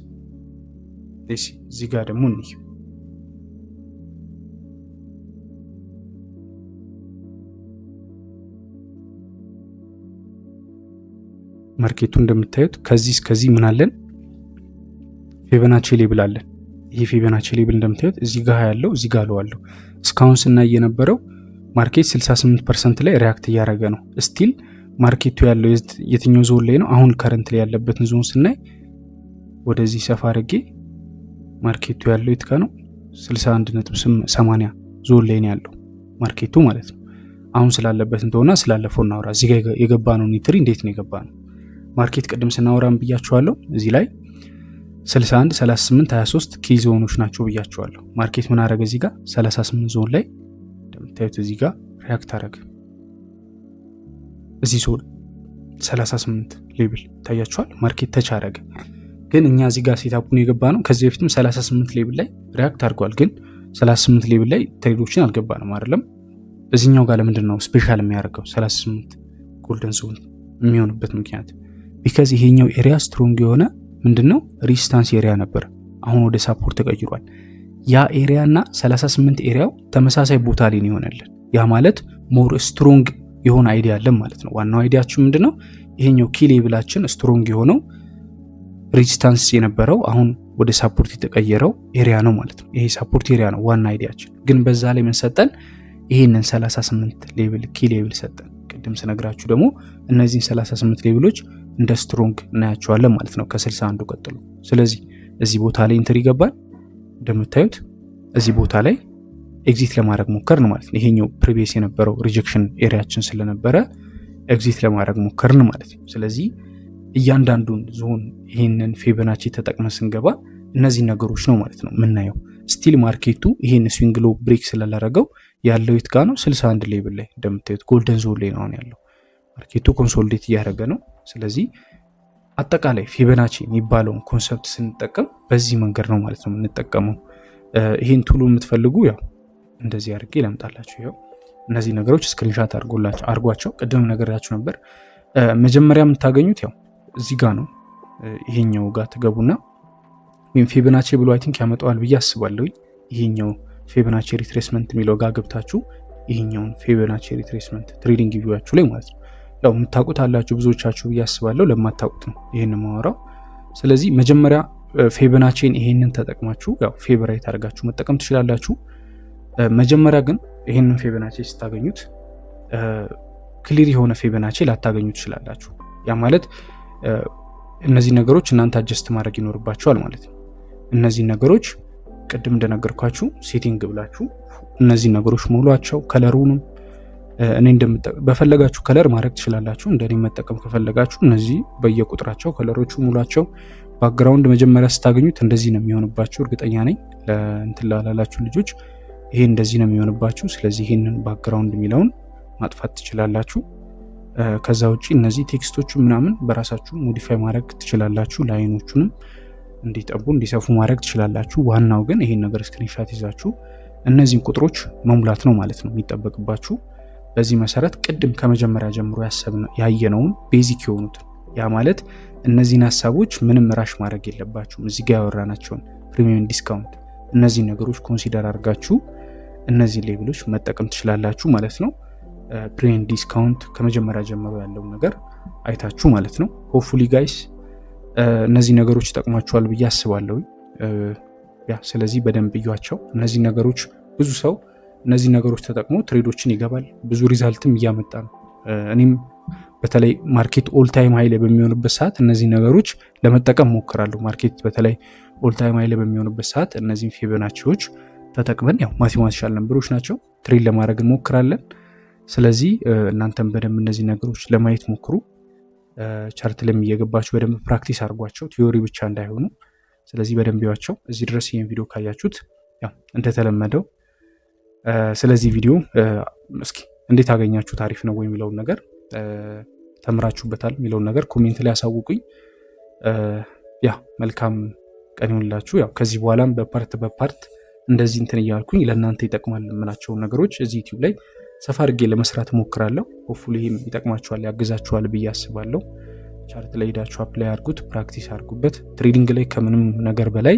እዚህ ጋር ደግሞ እንይ። ማርኬቱ እንደምታዩት ከዚህ እስከዚህ ምን አለን? ፊቦናቺ ሌብል አለን። ይሄ ፊቦናቺ ሌብል እንደምታዩት እዚህ ጋር ያለው እዚህ ጋር አለው። እስካሁን ስናይ የነበረው ማርኬት 68% ላይ ሪያክት እያደረገ ነው። ስቲል ማርኬቱ ያለው የትኛው ዞን ላይ ነው? አሁን ከረንት ላይ ያለበትን ዞን ስናይ ወደዚህ ሰፋ አድርጌ ማርኬቱ ያለው የት ጋር ነው? 61.80 ዞን ላይ ነው ያለው ማርኬቱ ማለት ነው። አሁን ስላለበት እንደሆነ ስላለፈው እናወራ። እዚህ ጋር የገባ ነው ኒትሪ እንዴት ነው የገባ ነው? ማርኬት ቅድም ስናወራም ብያችኋለሁ። እዚህ ላይ 61 38 23 ኪ ዞኖች ናቸው ብያችኋለሁ። ማርኬት ምን አረገ? እዚህ ጋር 38 ዞን ላይ እንደምታዩት እዚህ ጋር ሪያክት አረገ። እዚህ ዞን 38 ሌብል ታያችኋል። ማርኬት ተች አረገ። ግን እኛ እዚህ ጋር ሴታፑን የገባ ነው ከዚህ በፊትም 38 ሌብል ላይ ሪያክት አድርጓል። ግን 38 ሌብል ላይ ትሬዶችን አልገባንም አይደለም። እዚህኛው ጋር ለምንድን ነው ስፔሻል የሚያደርገው 38 ጎልደን ዞን የሚሆንበት ምክንያት? ቢካዝ ይሄኛው ኤሪያ ስትሮንግ የሆነ ምንድነው ሪስታንስ ኤሪያ ነበር። አሁን ወደ ሳፖርት ተቀይሯል። ያ ኤሪያ እና 38 ኤሪያው ተመሳሳይ ቦታ ላይ ነው ይሆናልን። ያ ማለት ሞር ስትሮንግ የሆነ አይዲያ አለን ማለት ነው። ዋናው አይዲያችን ምንድነው? ይሄኛው ኪ ሌብላችን ስትሮንግ የሆነው ሬዚስታንስ የነበረው አሁን ወደ ሳፖርት የተቀየረው ኤሪያ ነው ማለት ነው። ይሄ ሳፖርት ኤሪያ ነው ዋና አይዲያችን። ግን በዛ ላይ ምን ሰጠን? ይሄንን 38 ሌብል ኪ ሌብል ሰጠን። ቅድም ስነግራችሁ ደግሞ እነዚህን 38 ሌብሎች እንደ ስትሮንግ እናያቸዋለን ማለት ነው ከ61 ቀጥሎ። ስለዚህ እዚህ ቦታ ላይ ኢንተር ይገባል። እንደምታዩት እዚህ ቦታ ላይ ኤግዚት ለማድረግ ሞከርን ማለት ነው። ይሄኛው ፕሪቪየስ የነበረው ሪጀክሽን ኤሪያችን ስለነበረ ኤግዚት ለማድረግ ሞከርን ማለት ነው። ስለዚህ እያንዳንዱን ዞን ይህንን ፊቦናቺ ተጠቅመን ስንገባ እነዚህ ነገሮች ነው ማለት ነው የምናየው። ስቲል ማርኬቱ ይህን ስዊንግ ሎ ብሬክ ስላላረገው ያለው የት ጋ ነው? 61 ሌብል ላይ እንደምታዩት ጎልደን ዞን ላይ ነው ያለው። ማርኬቱ ኮንሶሊዴት እያደረገ ነው። ስለዚህ አጠቃላይ ፊቦናቺ የሚባለውን ኮንሰፕት ስንጠቀም በዚህ መንገድ ነው ማለት ነው የምንጠቀመው። ይህን ቱሉ የምትፈልጉ ያው እንደዚህ አድርጌ ላምጣላችሁ። ያው እነዚህ ነገሮች ስክሪንሻት አድርጓቸው። ቅድም ነገራችሁ ነበር። መጀመሪያ የምታገኙት ያው እዚህ ጋ ነው። ይሄኛው ጋር ትገቡና ወይም ፊቦናቺ ብሎ አይ ቲንክ ያመጣዋል ብዬ አስባለሁ። ይሄኛው ፊቦናቺ ሪትሬስመንት የሚለው ጋር ገብታችሁ ይሄኛውን ፊቦናቺ ሪትሬስመንት ትሬዲንግ ቪዋችሁ ላይ ማለት ነው ያው የምታውቁት አላችሁ ብዙዎቻችሁ ብዬ አስባለሁ። ለማታውቁት ነው ይሄንን ማወራው። ስለዚህ መጀመሪያ ፊቦናቺን ይሄንን ተጠቅማችሁ ያው ፌቨራይት አድርጋችሁ መጠቀም ትችላላችሁ። መጀመሪያ ግን ይሄንን ፊቦናቺ ስታገኙት ክሊር የሆነ ፊቦናቺ ላታገኙ ትችላላችሁ። ያ ማለት እነዚህ ነገሮች እናንተ አጀስት ማድረግ ይኖርባችኋል ማለት ነው። እነዚህ ነገሮች ቅድም እንደነገርኳችሁ ሴቲንግ ብላችሁ እነዚህ ነገሮች ሙሏቸው። ከለሩንም እኔ በፈለጋችሁ ከለር ማድረግ ትችላላችሁ። እንደኔ መጠቀም ከፈለጋችሁ እነዚህ በየቁጥራቸው ከለሮቹ ሙሏቸው። ባክግራውንድ መጀመሪያ ስታገኙት እንደዚህ ነው የሚሆንባችሁ። እርግጠኛ ነኝ ለእንትን ላላላችሁ ልጆች ይሄ እንደዚህ ነው የሚሆንባችሁ። ስለዚህ ይሄንን ባክግራውንድ የሚለውን ማጥፋት ትችላላችሁ። ከዛ ውጪ እነዚህ ቴክስቶቹ ምናምን በራሳችሁ ሞዲፋይ ማድረግ ትችላላችሁ። ላይኖቹንም እንዲጠቡ እንዲሰፉ ማድረግ ትችላላችሁ። ዋናው ግን ይሄን ነገር ስክሪንሻት ይዛችሁ እነዚህን ቁጥሮች መሙላት ነው ማለት ነው የሚጠበቅባችሁ። በዚህ መሰረት ቅድም ከመጀመሪያ ጀምሮ ያየነውን ቤዚክ የሆኑትን ያ ማለት እነዚህን ሀሳቦች ምንም ራሽ ማድረግ የለባችሁም። እዚህ ጋር ያወራናቸውን ፕሪሚየም ዲስካውንት እነዚህ ነገሮች ኮንሲደር አድርጋችሁ እነዚህ ሌቭሎች መጠቀም ትችላላችሁ ማለት ነው። ፕሪሚየም ዲስካውንት ከመጀመሪያ ጀምሮ ያለው ነገር አይታችሁ ማለት ነው። ሆፕፉሊ ጋይስ እነዚህ ነገሮች ይጠቅማችኋል ብዬ አስባለሁ። ስለዚህ በደንብ እዩዋቸው እነዚህ ነገሮች። ብዙ ሰው እነዚህ ነገሮች ተጠቅሞ ትሬዶችን ይገባል። ብዙ ሪዛልትም እያመጣ ነው። እኔም በተለይ ማርኬት ኦልታይም ሃይ ላይ በሚሆንበት ሰዓት እነዚህ ነገሮች ለመጠቀም ሞክራለሁ። ማርኬት በተለይ ኦልታይም ሃይ ላይ በሚሆንበት ሰዓት እነዚህን ፊቦናቺዎች ተጠቅመን ያው ማቴማቲካል ነምበሮች ናቸው ትሬድ ለማድረግ እንሞክራለን። ስለዚህ እናንተም በደንብ እነዚህ ነገሮች ለማየት ሞክሩ። ቻርት ላይም እየገባችሁ በደንብ ፕራክቲስ አድርጓቸው፣ ቲዮሪ ብቻ እንዳይሆኑ። ስለዚህ በደንብ ያቸው። እዚህ ድረስ ይህን ቪዲዮ ካያችሁት ያው እንደተለመደው ስለዚህ ቪዲዮ እስኪ እንዴት አገኛችሁት፣ አሪፍ ነው ወይ የሚለውን ነገር ተምራችሁበታል የሚለውን ነገር ኮሜንት ላይ አሳውቁኝ። መልካም ቀን ይሁንላችሁ። ያው ከዚህ በኋላም በፓርት እንደዚህ እንትን እያልኩኝ ለእናንተ ይጠቅማል የምላቸውን ነገሮች እዚህ ዩቲዩብ ላይ ሰፋ አድርጌ ለመስራት እሞክራለሁ። ሆፕፉሊ ይህም ይጠቅማችኋል ያግዛችኋል ብዬ አስባለሁ። ቻርት ላይ ሄዳችሁ አፕላይ አድርጉት፣ ፕራክቲስ አድርጉበት። ትሬዲንግ ላይ ከምንም ነገር በላይ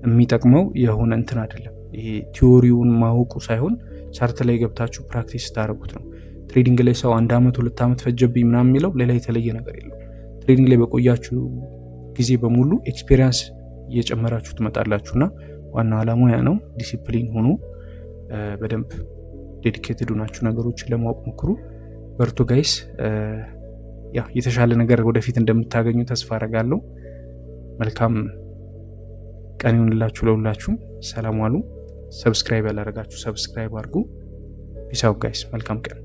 የሚጠቅመው የሆነ እንትን አይደለም፣ ይሄ ቲዮሪውን ማወቁ ሳይሆን ቻርት ላይ ገብታችሁ ፕራክቲስ ታደርጉት ነው። ትሬዲንግ ላይ ሰው 1 ዓመት 2 ዓመት ፈጀብኝ ምናምን የሚለው ሌላ የተለየ ነገር የለው። ትሬዲንግ ላይ በቆያችሁ ጊዜ በሙሉ ኤክስፔሪንስ እየጨመራችሁ ትመጣላችሁና ዋናው ዓላማው ያ ነው። ዲሲፕሊን ሆኑ፣ በደንብ ዴዲኬትድ ሆናችሁ ነገሮችን ለማወቅ ሞክሩ። በርቱ ጋይስ። የተሻለ ነገር ወደፊት እንደምታገኙ ተስፋ አደርጋለሁ። መልካም ቀን ይሁንላችሁ ለሁላችሁ። ሰላም ዋሉ። ሰብስክራይብ ያላደረጋችሁ ሰብስክራይብ አድርጉ። ፒስ አውት ጋይስ። መልካም ቀን